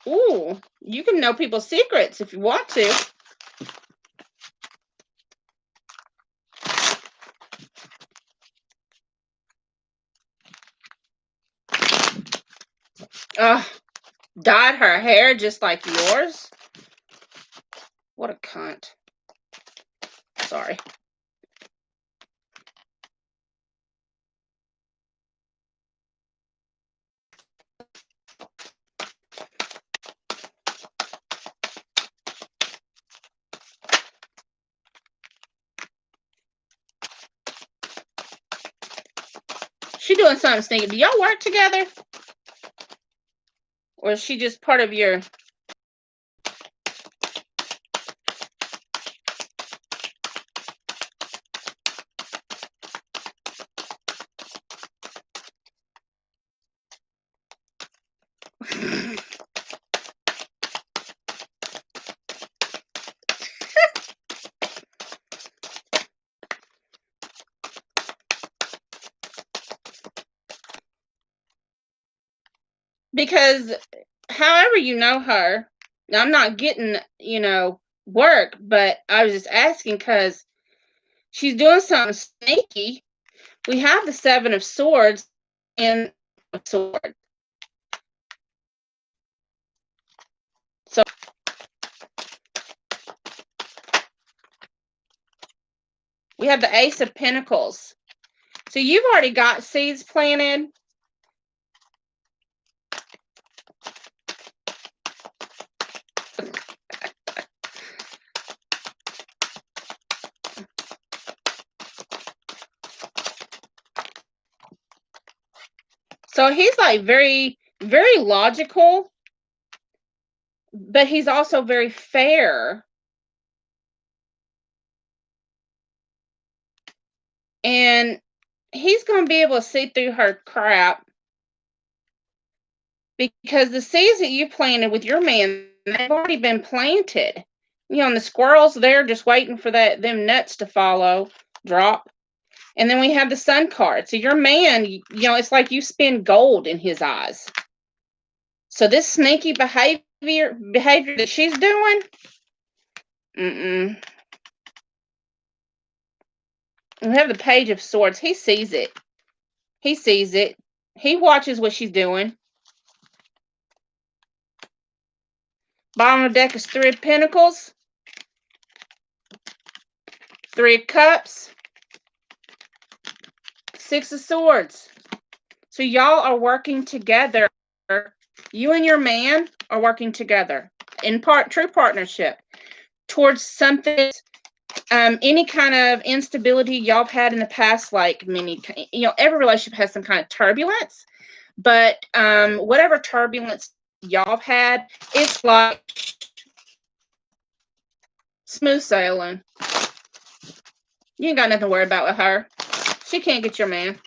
Ooh, you can know people's secrets if you want to. Dyed her hair just like yours? What a cunt. Sorry. She doing something sneaky. Do y'all work together? Or is she just part of your... Because however you know her, now I'm not getting, work, but I was just asking because she's doing something sneaky. We have the Seven of Swords and a sword. So we have the Ace of Pentacles. So you've already got seeds planted. So he's like very, very logical, but he's also very fair. And he's going to be able to see through her crap because the seeds that you planted with your man, they've already been planted. And the squirrels, they're just waiting for them nuts to drop. And then we have the Sun card. So your man, it's like you spin gold in his eyes. So this sneaky behavior that she's doing, we have the Page of Swords. He sees it. He sees it. He watches what she's doing. Bottom of the deck is Three of Pentacles, Three of Cups, Six of Swords. So y'all are working together. You and your man are working together in true partnership towards something. Any kind of instability y'all have had in the past, like every relationship has some kind of turbulence, but whatever turbulence y'all have had, it's like smooth sailing. You ain't got nothing to worry about with her. She can't get your man.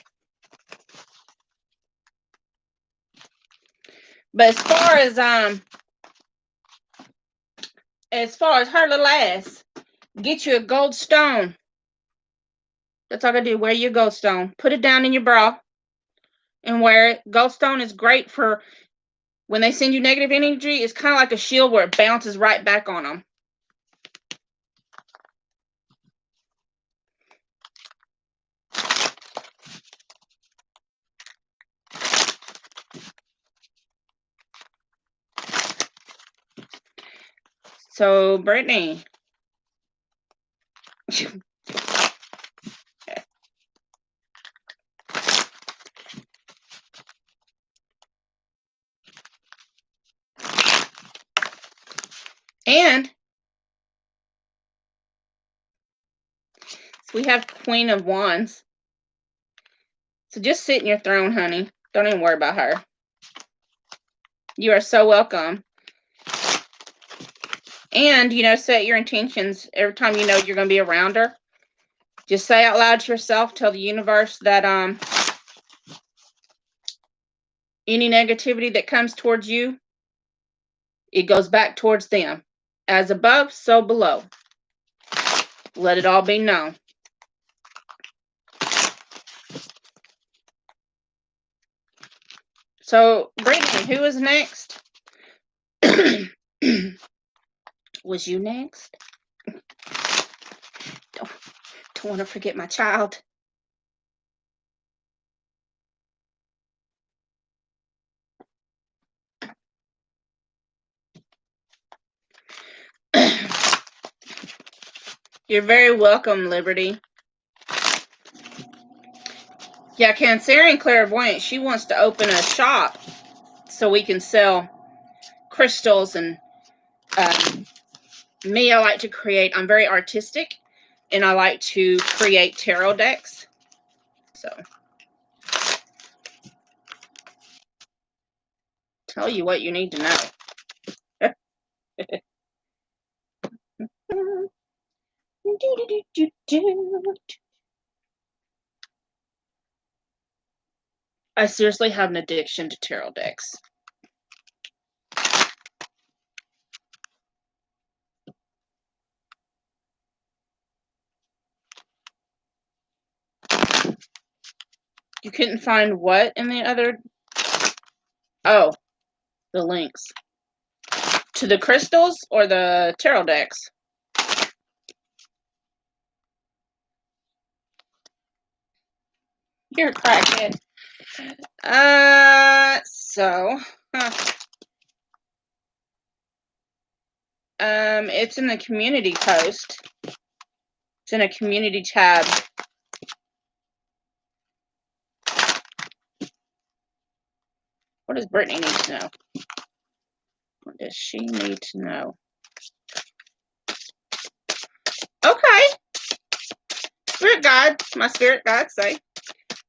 But as far as her little ass, get you a gold stone. That's all I gotta do. Wear your gold stone. Put it down in your bra and wear it. Gold stone is great for when they send you negative energy. It's kind of like a shield where it bounces right back on them. So, Brittany. And we have Queen of Wands. So just sit in your throne, honey. Don't even worry about her. You are so welcome. And, set your intentions every time you're going to be around her. Just say out loud to yourself, tell the universe that Any negativity that comes towards you, it goes back towards them. As above, so below. Let it all be known. So, Brittany, who is next? Was you next? Don't want to forget my child. You're very welcome, Liberty. Yeah, Cancerian Clairvoyant, she wants to open a shop so we can sell crystals. And me, I like to create, I'm very artistic, and I like to create tarot decks. So, tell you what you need to know. I seriously have an addiction to tarot decks. You couldn't find what in the other? Oh, the links. To the crystals or the tarot decks? You're a crackhead. It's in the community post. It's in a community tab. What does Brittany need to know? What does she need to know? Okay. Spirit guide, my spirit guide say,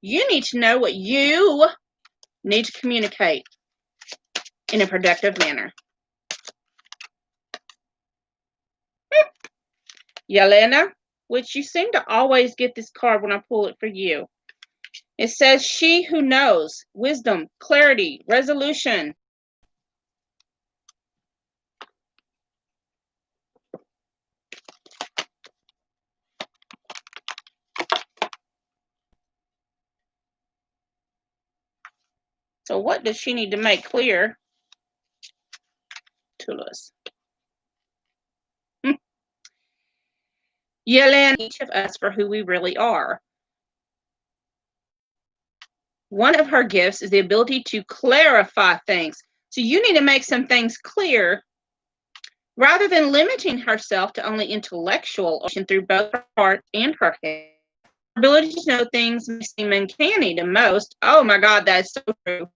you need to know what you need to communicate in a productive manner. Yelena, which you seem to always get this card when I pull it for you. It says, she who knows, wisdom, clarity, resolution. So what does she need to make clear to us? Yelena, each of us for who we really are. One of her gifts is the ability to clarify things. So you need to make some things clear rather than limiting herself to only intellectual through both her heart and her head. Her ability to know things may seem uncanny to most. Oh my God, that's so true.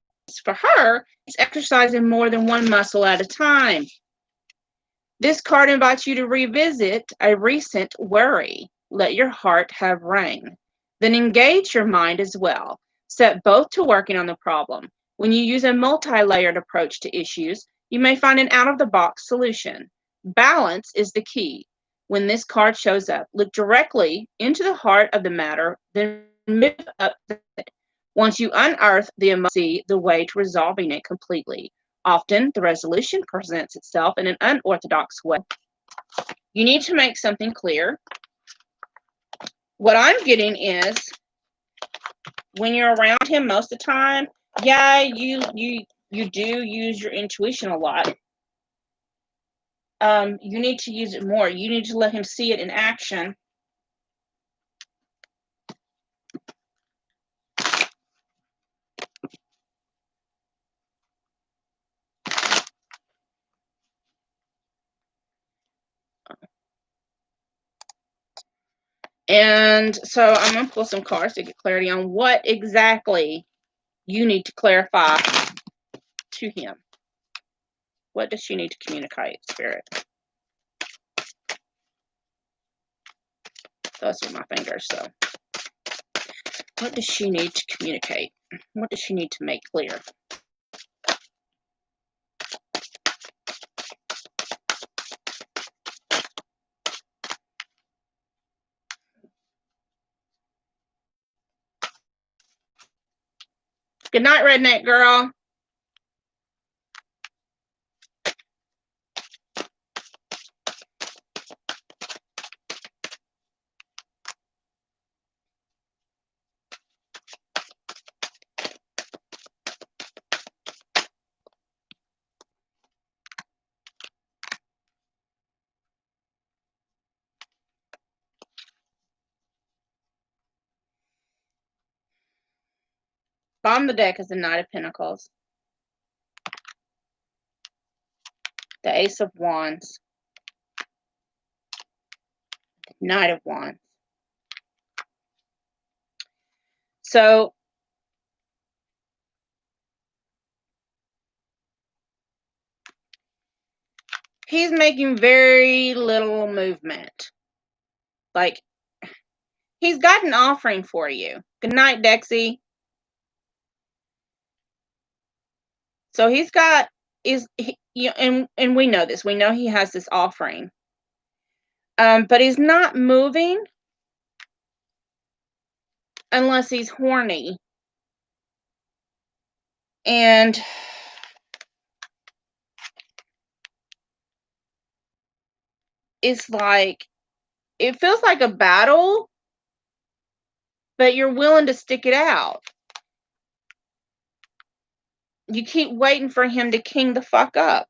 For her, it's exercising more than one muscle at a time. This card invites you to revisit a recent worry. Let your heart have reign. Then engage your mind as well. Set both to working on the problem. When you use a multi-layered approach to issues, you may find an out-of-the-box solution. Balance is the key. When this card shows up, look directly into the heart of the matter, then move up the head. Once you unearth the emotion, see the way to resolving it completely. Often, the resolution presents itself in an unorthodox way. You need to make something clear. What I'm getting is, when you're around him most of the time, yeah, you do use your intuition a lot. You need to use it more. You need to let him see it in action. And so I'm going to pull some cards to get clarity on what exactly you need to clarify to him. What does she need to communicate, Spirit? Those are my fingers, so. What does she need to communicate? What does she need to make clear? Good night, redneck girl. Bottom of the deck is the Knight of Pentacles. The Ace of Wands. Knight of Wands. So he's making very little movement. Like, he's got an offering for you. Good night, Dexy. So he's got and we know this. We know he has this offering. But he's not moving unless he's horny. And it's like, it feels like a battle, but you're willing to stick it out. You keep waiting for him to king the fuck up.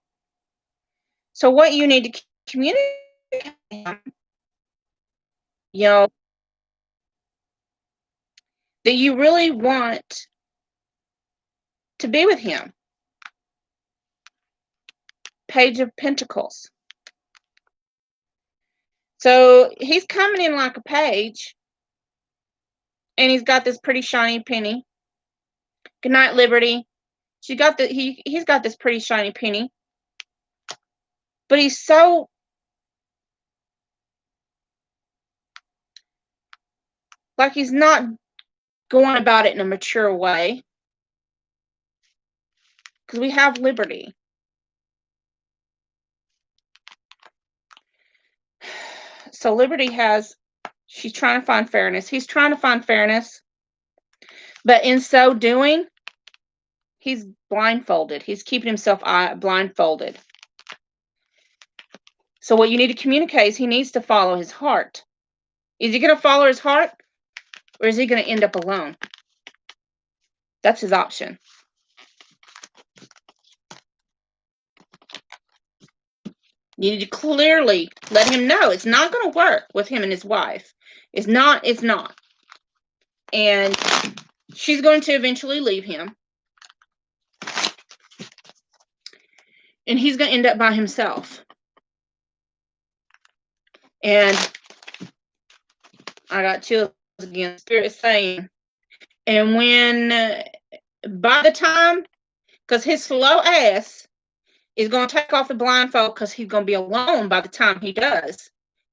So what you need to communicate, that you really want to be with him. Page of Pentacles. So he's coming in like a page, and he's got this pretty shiny penny. Good night, Liberty. He's got this pretty shiny penny, but he's so like he's not going about it in a mature way, because we have Liberty. So Liberty she's trying to find fairness. He's trying to find fairness, but in so doing, he's blindfolded. He's keeping himself blindfolded. So what you need to communicate is he needs to follow his heart. Is he going to follow his heart, or is he going to end up alone? That's his option. You need to clearly let him know it's not going to work with him and his wife. It's not. And she's going to eventually leave him. And he's going to end up by himself. And I got chills again. Spirit saying, and when, by the time, because his slow ass is going to take off the blindfold because he's going to be alone by the time he does,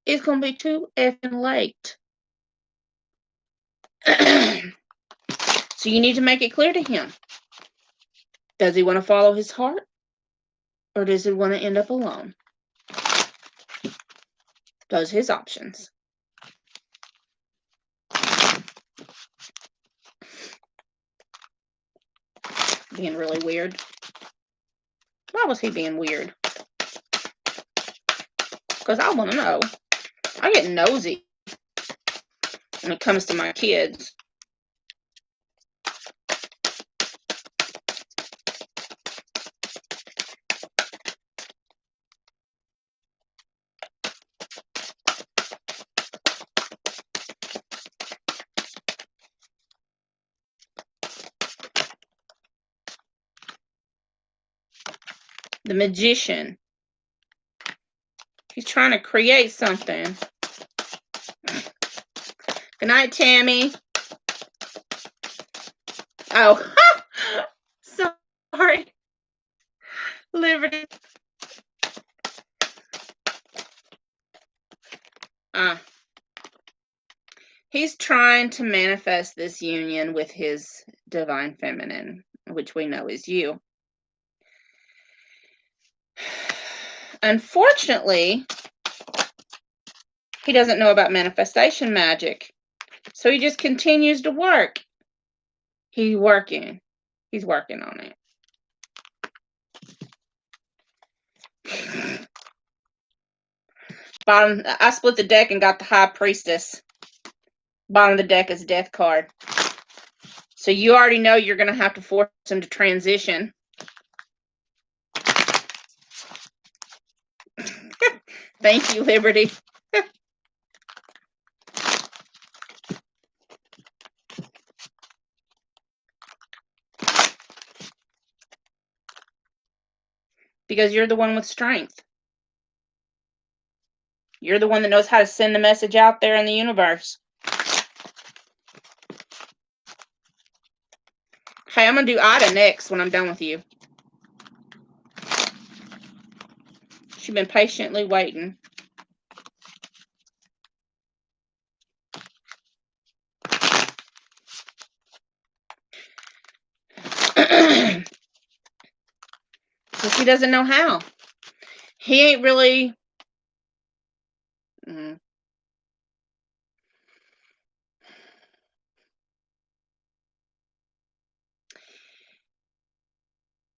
it's going to be too effing late. So you need to make it clear to him. Does he want to follow his heart? Or does he want to end up alone? Those are his options. Being really weird. Why was he being weird? Because I want to know. I get nosy when it comes to my kids. The Magician. He's trying to create something. Good night, Tammy. Oh, sorry. Liberty. He's trying to manifest this union with his divine feminine, which we know is you. Unfortunately, he doesn't know about manifestation magic. So he just continues to work. He's working. He's working on it. Bottom, I split the deck and got the High Priestess. Bottom of the deck is Death card. So you already know you're going to have to force him to transition. Thank you, Liberty. because you're the one with strength. You're the one that knows how to send the message out there in the universe. Hey, I'm going to do Ida next when I'm done with you. She's been patiently waiting. Because he doesn't know how. He ain't really...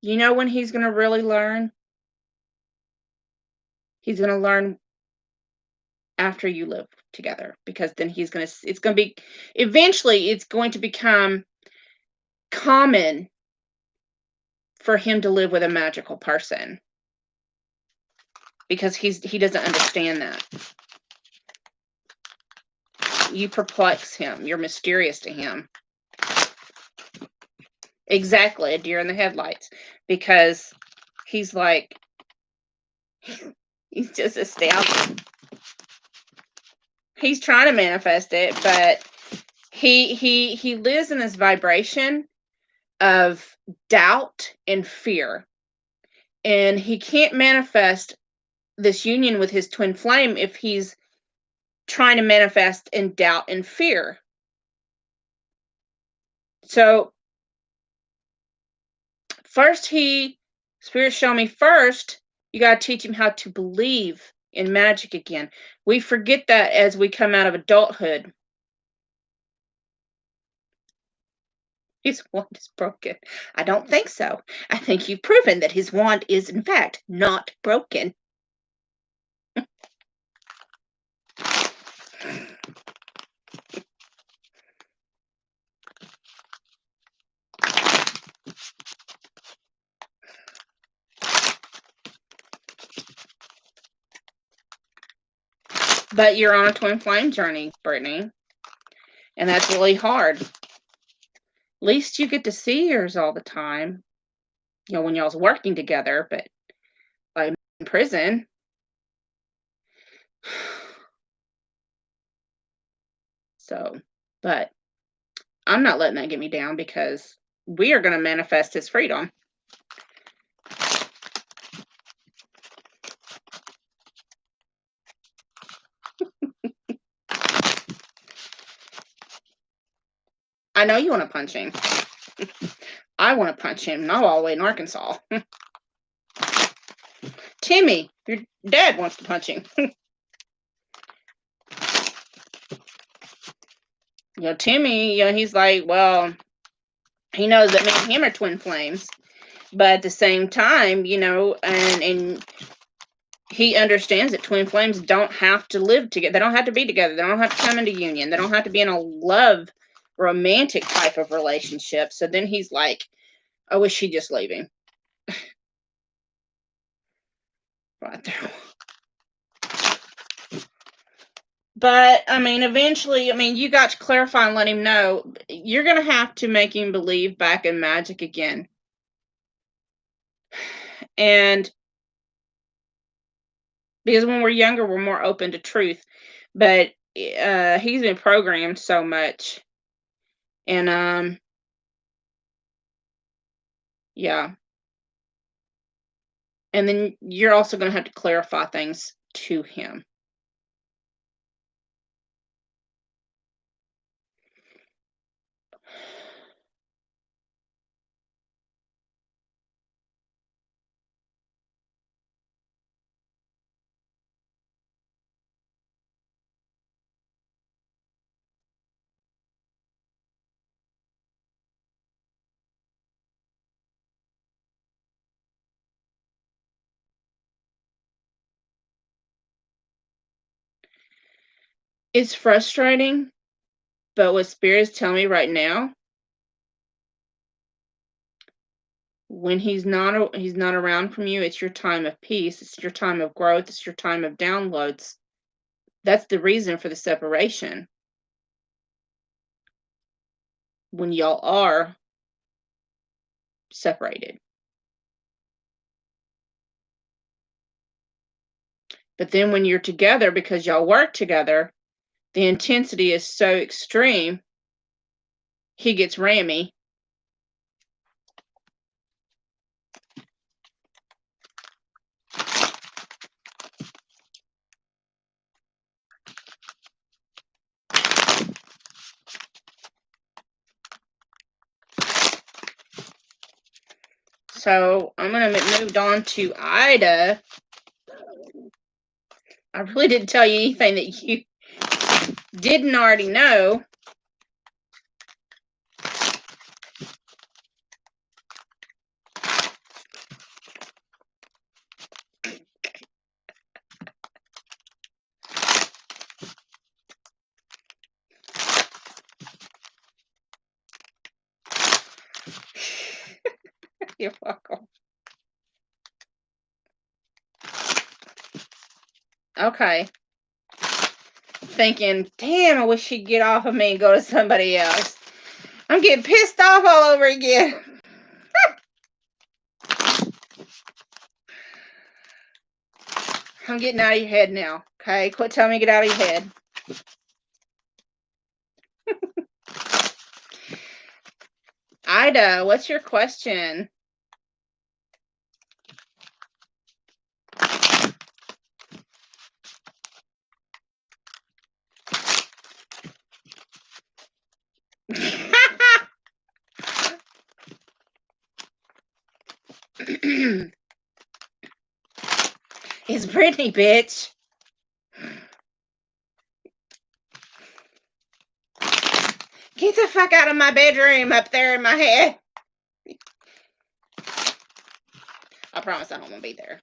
You know when he's going to really learn? He's going to learn after you live together, because then he's going to... It's going to be... Eventually, it's going to become common for him to live with a magical person, because he doesn't understand that. You perplex him. You're mysterious to him. Exactly, a deer in the headlights, because he's like, he's just astounded. He's trying to manifest it, but he lives in this vibration of doubt and fear, and he can't manifest this union with his twin flame if he's trying to manifest in doubt and fear. So first, Spirit show me first, you got to teach him how to believe in magic again. We forget that as we come out of adulthood. His wand is broken. I don't think so. I think you've proven that his wand is, in fact, not broken. But you're on a twin flame journey, Brittany. And that's really hard. At least you get to see yours all the time. You know, when y'all's working together, but like in prison. So, but I'm not letting that get me down, because we are going to manifest his freedom. I know you want to punch him. I want to punch him, not all the way in Arkansas. Timmy, your dad wants to punch him. You know, Timmy, you know, he's like, well, he knows that me and him are twin flames, but at the same time, you know, and he understands that twin flames don't have to live together. They don't have to be together. They don't have to come into union. They don't have to be in a love, romantic type of relationship. So then he's like, I wish she'd just leave him. Right there. But, I mean, eventually, I mean, you got to clarify and let him know you're going to have to make him believe back in magic again. And because when we're younger, we're more open to truth. But he's been programmed so much. And, yeah. And then you're also going to have to clarify things to him. It's frustrating, but what Spirit's telling me right now, when he's not around from you, it's your time of peace, it's your time of growth, it's your time of downloads. That's the reason for the separation. When y'all are separated. But then when you're together, because y'all work together, the intensity is so extreme, he gets rammy. So I'm going to move on to Ida. I really didn't tell you anything that you didn't already know. You're welcome. Okay. Thinking, damn, I wish she'd get off of me and go to somebody else. I'm getting pissed off all over again. I'm getting out of your head now. Okay, quit telling me to get out of your head. Ida, what's your question? It's Brittany, bitch. Get the fuck out of my bedroom up there in my head. I promise I don't want to be there.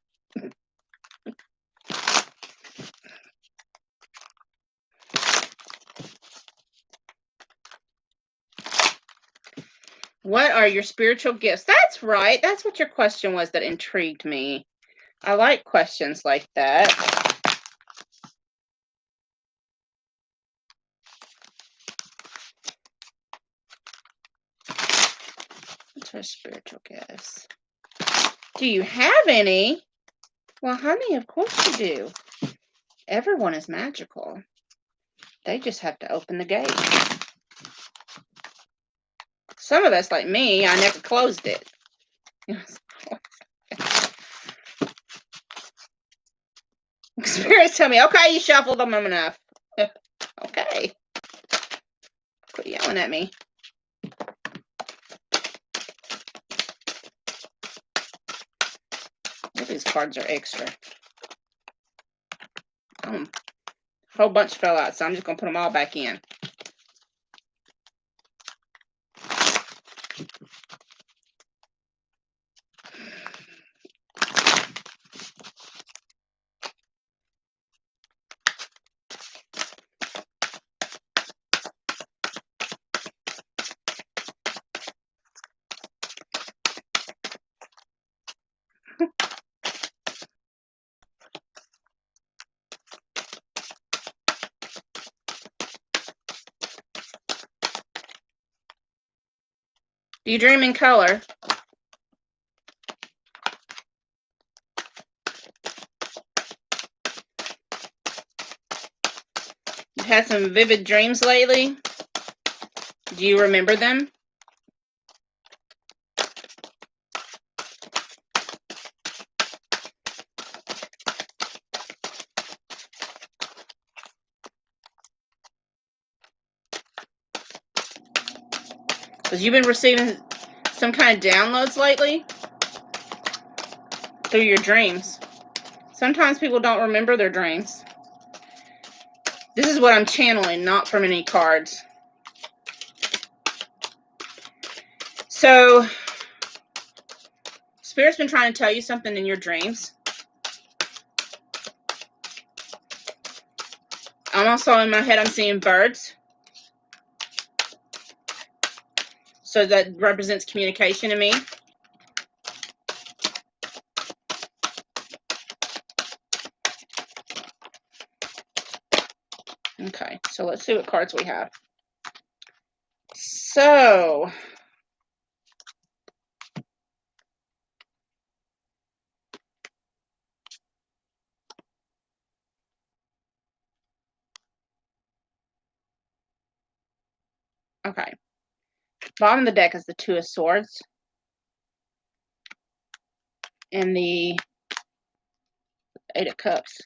What are your spiritual gifts? That's right. That's what your question was that intrigued me. I like questions like that. What's her spiritual gifts? Do you have any? Well, honey, of course you do. Everyone is magical. They just have to open the gate. Some of us, like me, I never closed it. Spirits tell me, okay, you shuffled them enough. Okay. Quit yelling at me. These cards are extra. A whole bunch fell out, so I'm just going to put them all back in. Do you dream in color? You've had some vivid dreams lately? Do you remember them? Because you've been receiving some kind of downloads lately through your dreams. Sometimes people don't remember their dreams. This is what I'm channeling, not from any cards. So, Spirit's been trying to tell you something in your dreams. I'm also in my head, I'm seeing birds. So that represents communication to me. Okay, so let's see what cards we have. So, Okay. Bottom of the deck is the Two of Swords and the Eight of Cups.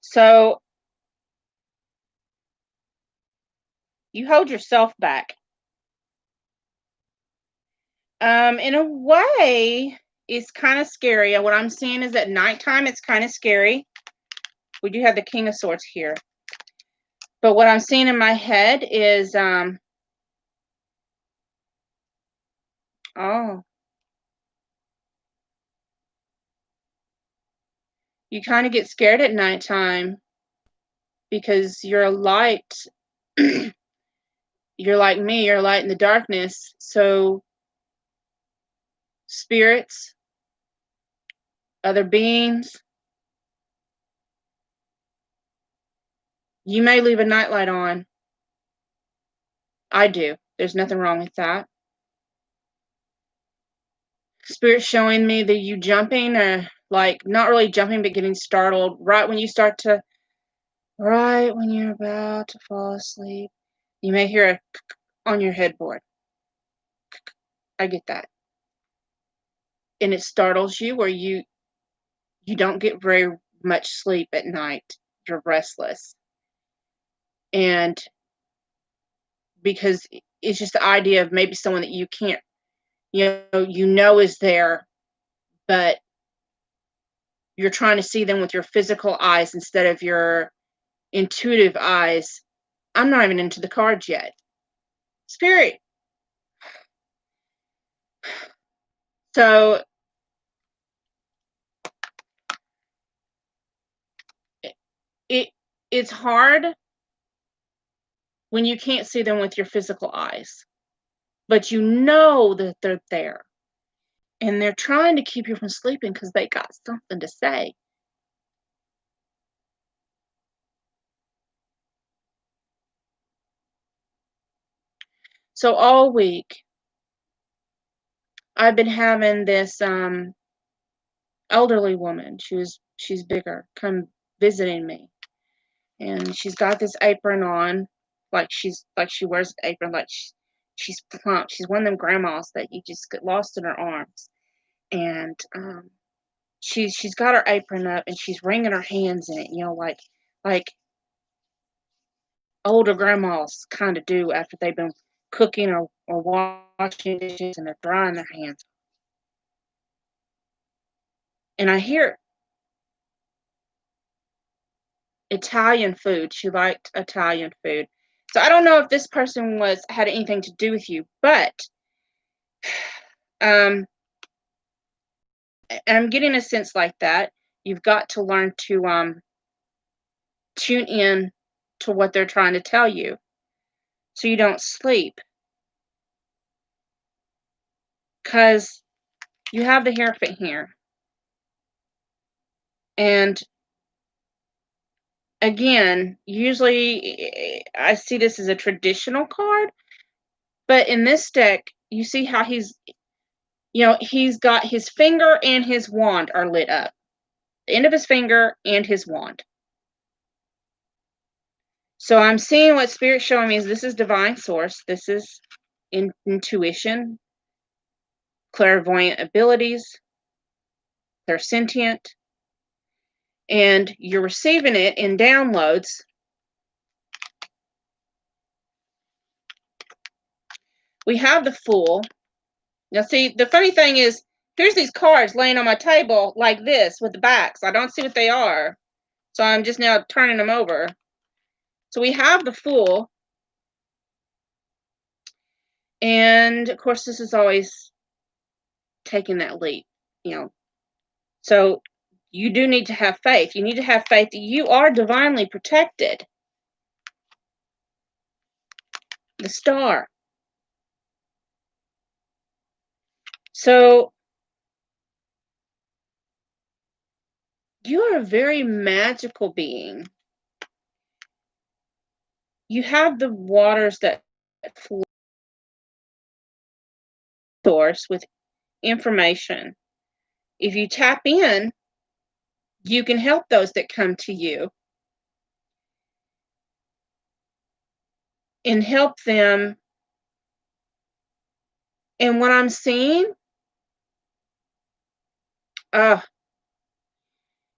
So you hold yourself back. In a way, it's kind of scary. And what I'm seeing is at nighttime, it's kind of scary. We do have the King of Swords here. But what I'm seeing in my head is, oh, you kind of get scared at nighttime because you're a light. You're like me, you're a light in the darkness. So spirits, other beings, you may leave a nightlight on. I do. There's nothing wrong with that. Spirit showing me that you jumping, or like not really jumping but getting startled right when you're about to fall asleep. You may hear a on your headboard. I get that. And it startles you, or you don't get very much sleep at night. You're restless. And because it's just the idea of maybe someone that you can't, is there, but you're trying to see them with your physical eyes instead of your intuitive eyes. I'm not even into the cards yet. Spirit. So it's hard when you can't see them with your physical eyes, but you know that they're there. And they're trying to keep you from sleeping because they got something to say. So all week, I've been having this elderly woman. She's bigger, come visiting me, and she's got this apron on, she wears an apron, she's plump. She's one of them grandmas that you just get lost in her arms, and she's got her apron up and she's wringing her hands in it, like older grandmas kind of do after they've been cooking or washing dishes and they're drying their hands. And I hear Italian food. She liked Italian food. So I don't know if this person had anything to do with you, but um I'm getting a sense like that. You've got to learn to tune in to what they're trying to tell you so you don't sleep. Because you have the Hierophant here. And again, usually I see this as a traditional card, but in this deck, you see how he's got his finger and his wand are lit up. The end of his finger and his wand. So I'm seeing what Spirit's showing me is this is divine source. This is intuition, clairvoyant abilities, clairsentient, and you're receiving it in downloads. We have the Fool. Now, see, the funny thing is, here's these cards laying on my table like this with the backs. I don't see what they are. So I'm just now turning them over. So we have the Fool. And, of course, this is always taking that leap, So you do need to have faith. You need to have faith that you are divinely protected. The Star. So you are a very magical being. You have the waters that flow source with information. If you tap in, you can help those that come to you. and help them. And what I'm seeing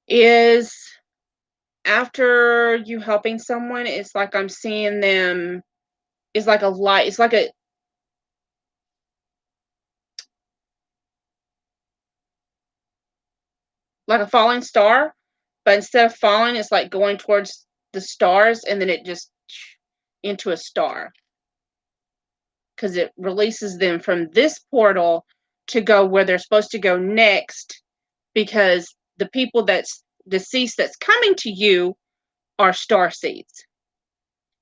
is after you helping someone, it's like I'm seeing them, it's like a light, it's like a falling star, but instead of falling, it's like going towards the stars, and then it just into a star, because it releases them from this portal to go where they're supposed to go next, because the people that's deceased that's coming to you are star seeds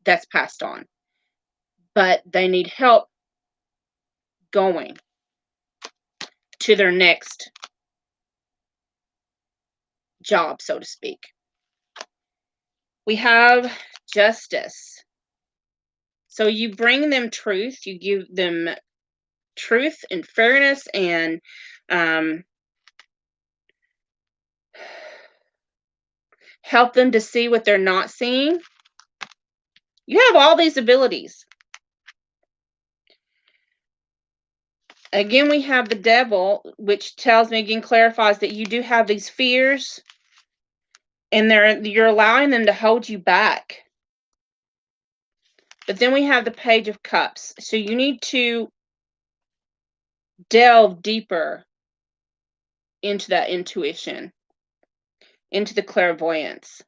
that's passed on, but they need help going to their next job, so to speak. We have justice. So you bring them truth, you give them truth and fairness, and um, help them to see what they're not seeing. You have all these abilities. Again, we have the devil, which tells me, again, clarifies that you do have these fears, and you're allowing them to hold you back. But then we have the Page of Cups. So you need to delve deeper into that intuition, into the clairvoyance.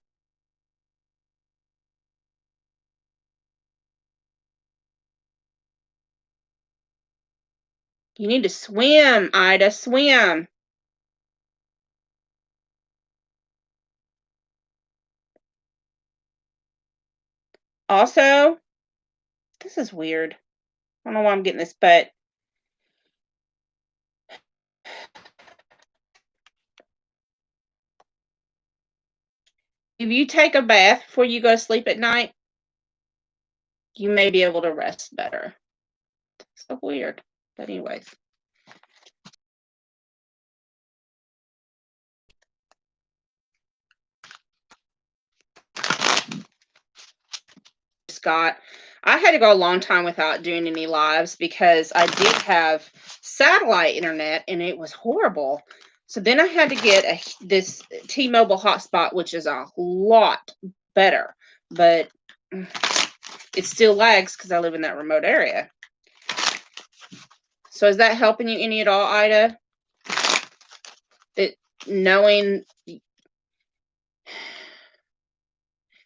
You need to swim, Ida, swim. Also, this is weird. I don't know why I'm getting this, but if you take a bath before you go to sleep at night, you may be able to rest better. So weird. But anyways. Scott, I had to go a long time without doing any lives because I did have satellite internet and it was horrible. So then I had to get this T-Mobile hotspot, which is a lot better, but it still lags because I live in that remote area. So is that helping you any at all, Ida? That knowing.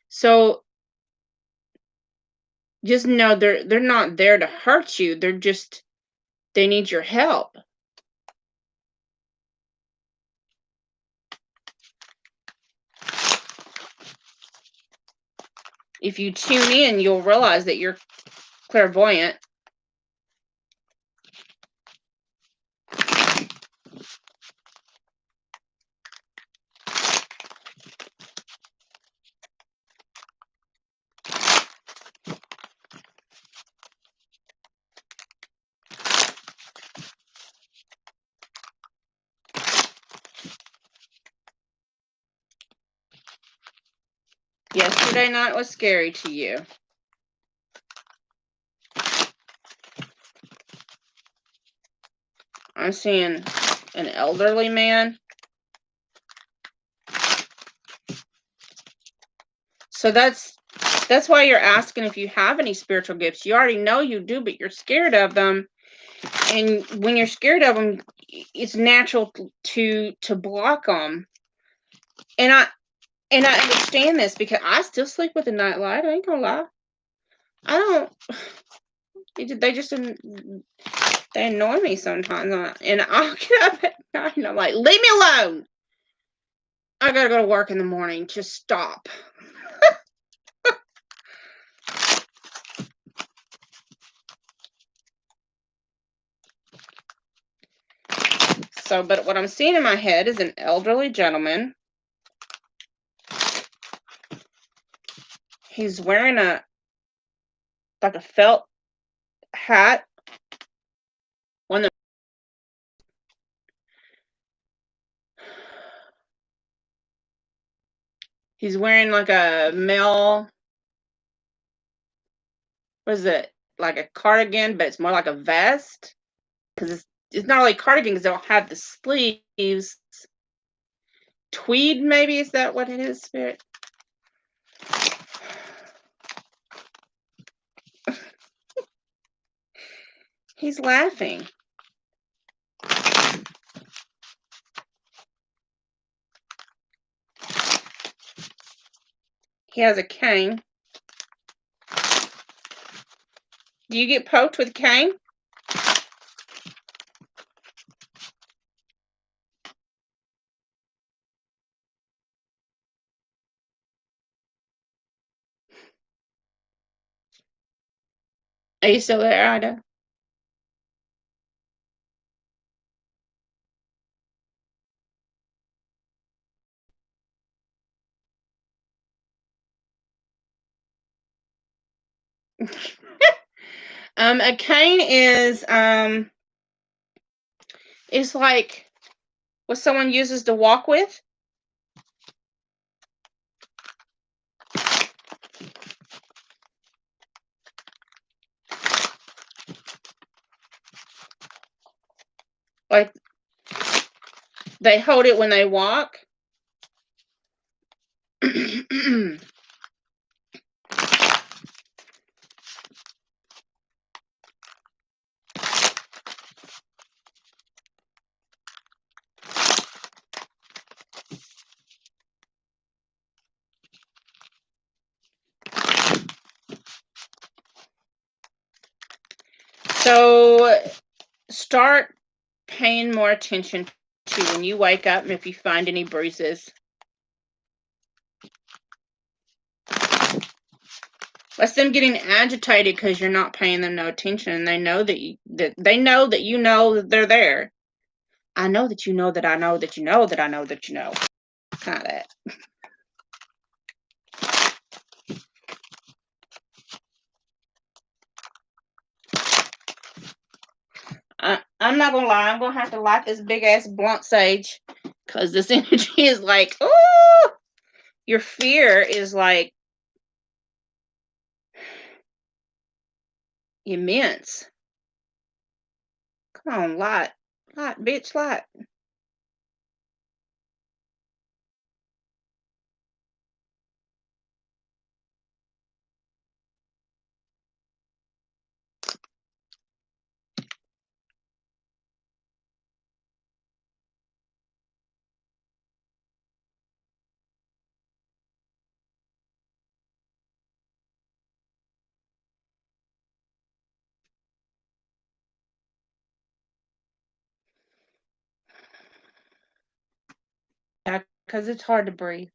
So just know they're not there to hurt you. They need your help. If you tune in, you'll realize that you're clairvoyant. Yesterday night was scary to you. I'm seeing an elderly man. So that's why you're asking if you have any spiritual gifts. You already know you do, but you're scared of them. And when you're scared of them, it's natural to block them. And I understand this because I still sleep with a nightlight. I ain't gonna lie. I don't. They just they annoy me sometimes, and I'll get up at night and I'm like, leave me alone. I gotta go to work in the morning. Just stop. So, but what I'm seeing in my head is an elderly gentleman. He's wearing like a felt hat. He's wearing like a male what is it, like a cardigan, but it's more like a vest? Because it's not really cardigan because they don't have the sleeves. Tweed, maybe, is that what it is, Spirit? He's laughing. He has a cane. Do you get poked with a cane? Are you still there, Ida? A cane is like what someone uses to walk with. Like they hold it when they walk. So start paying more attention to when you wake up and if you find any bruises. That's them getting agitated because you're not paying them no attention, and they know that you know that they're there. I know that you know that I know that you know that I know that you know. Kind of that. I'm not gonna lie. I'm gonna have to light this big ass blunt sage because this energy is like, oh, your fear is like immense. Come on, light, bitch, light. Yeah, because it's hard to breathe.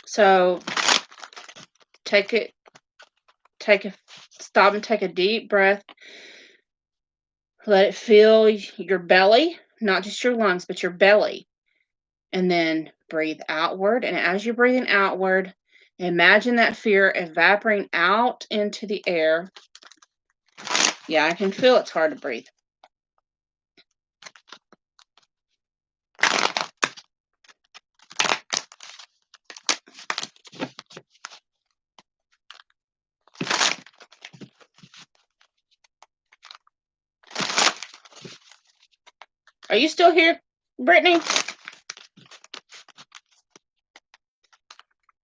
So stop and take a deep breath. Let it fill your belly, not just your lungs, but your belly. And then breathe outward. And as you're breathing outward, imagine that fear evaporating out into the air. Yeah, I can feel it's hard to breathe. Are you still here, Brittany?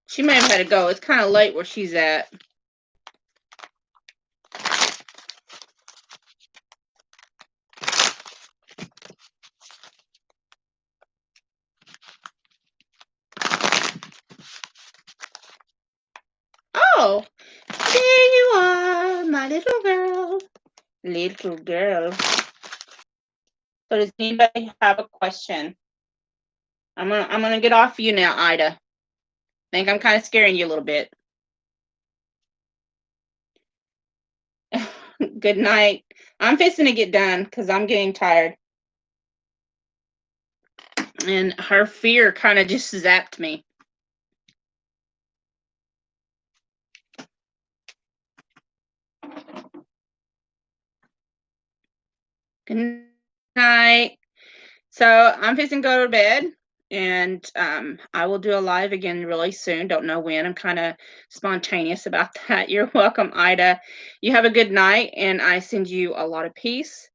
She may have had to go. It's kind of late where she's at. Oh, there you are, my little girl. Little girl. So does anybody have a question? I'm gonna get off you now, Ida. Think I'm kind of scaring you a little bit. Good night. I'm fixing to get done because I'm getting tired. And her fear kind of just zapped me. Good night. So I'm fixing to go to bed, and I will do a live again really soon. Don't know when. I'm kind of spontaneous about that. You're welcome, Ida. You have a good night, and I send you a lot of peace.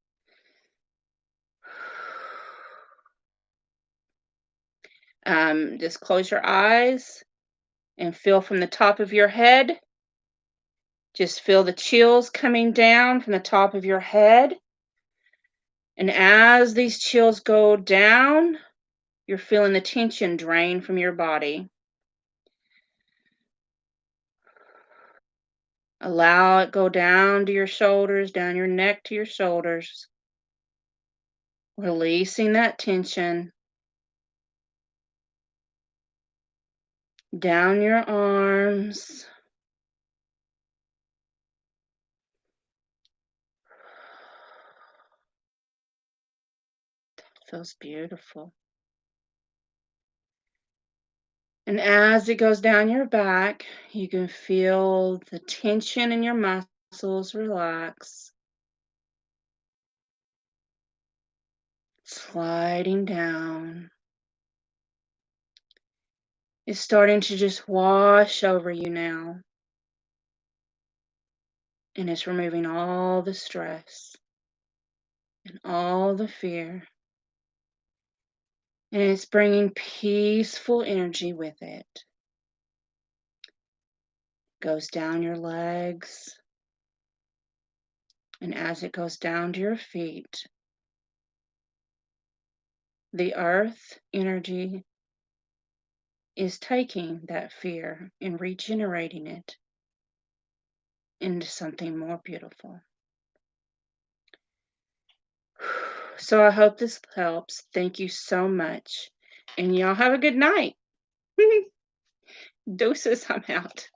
Just close your eyes and feel from the top of your head. Just feel the chills coming down from the top of your head. And as these chills go down, you're feeling the tension drain from your body. Allow it go down to your shoulders, down your neck to your shoulders, releasing that tension, down your arms. Feels beautiful. And as it goes down your back, you can feel the tension in your muscles relax, sliding down. It's starting to just wash over you now. And it's removing all the stress and all the fear. And it's bringing peaceful energy with it. Goes down your legs. And as it goes down to your feet, the earth energy is taking that fear and regenerating it into something more beautiful. So I hope this helps. Thank you so much. And y'all have a good night. Deuces, I'm out.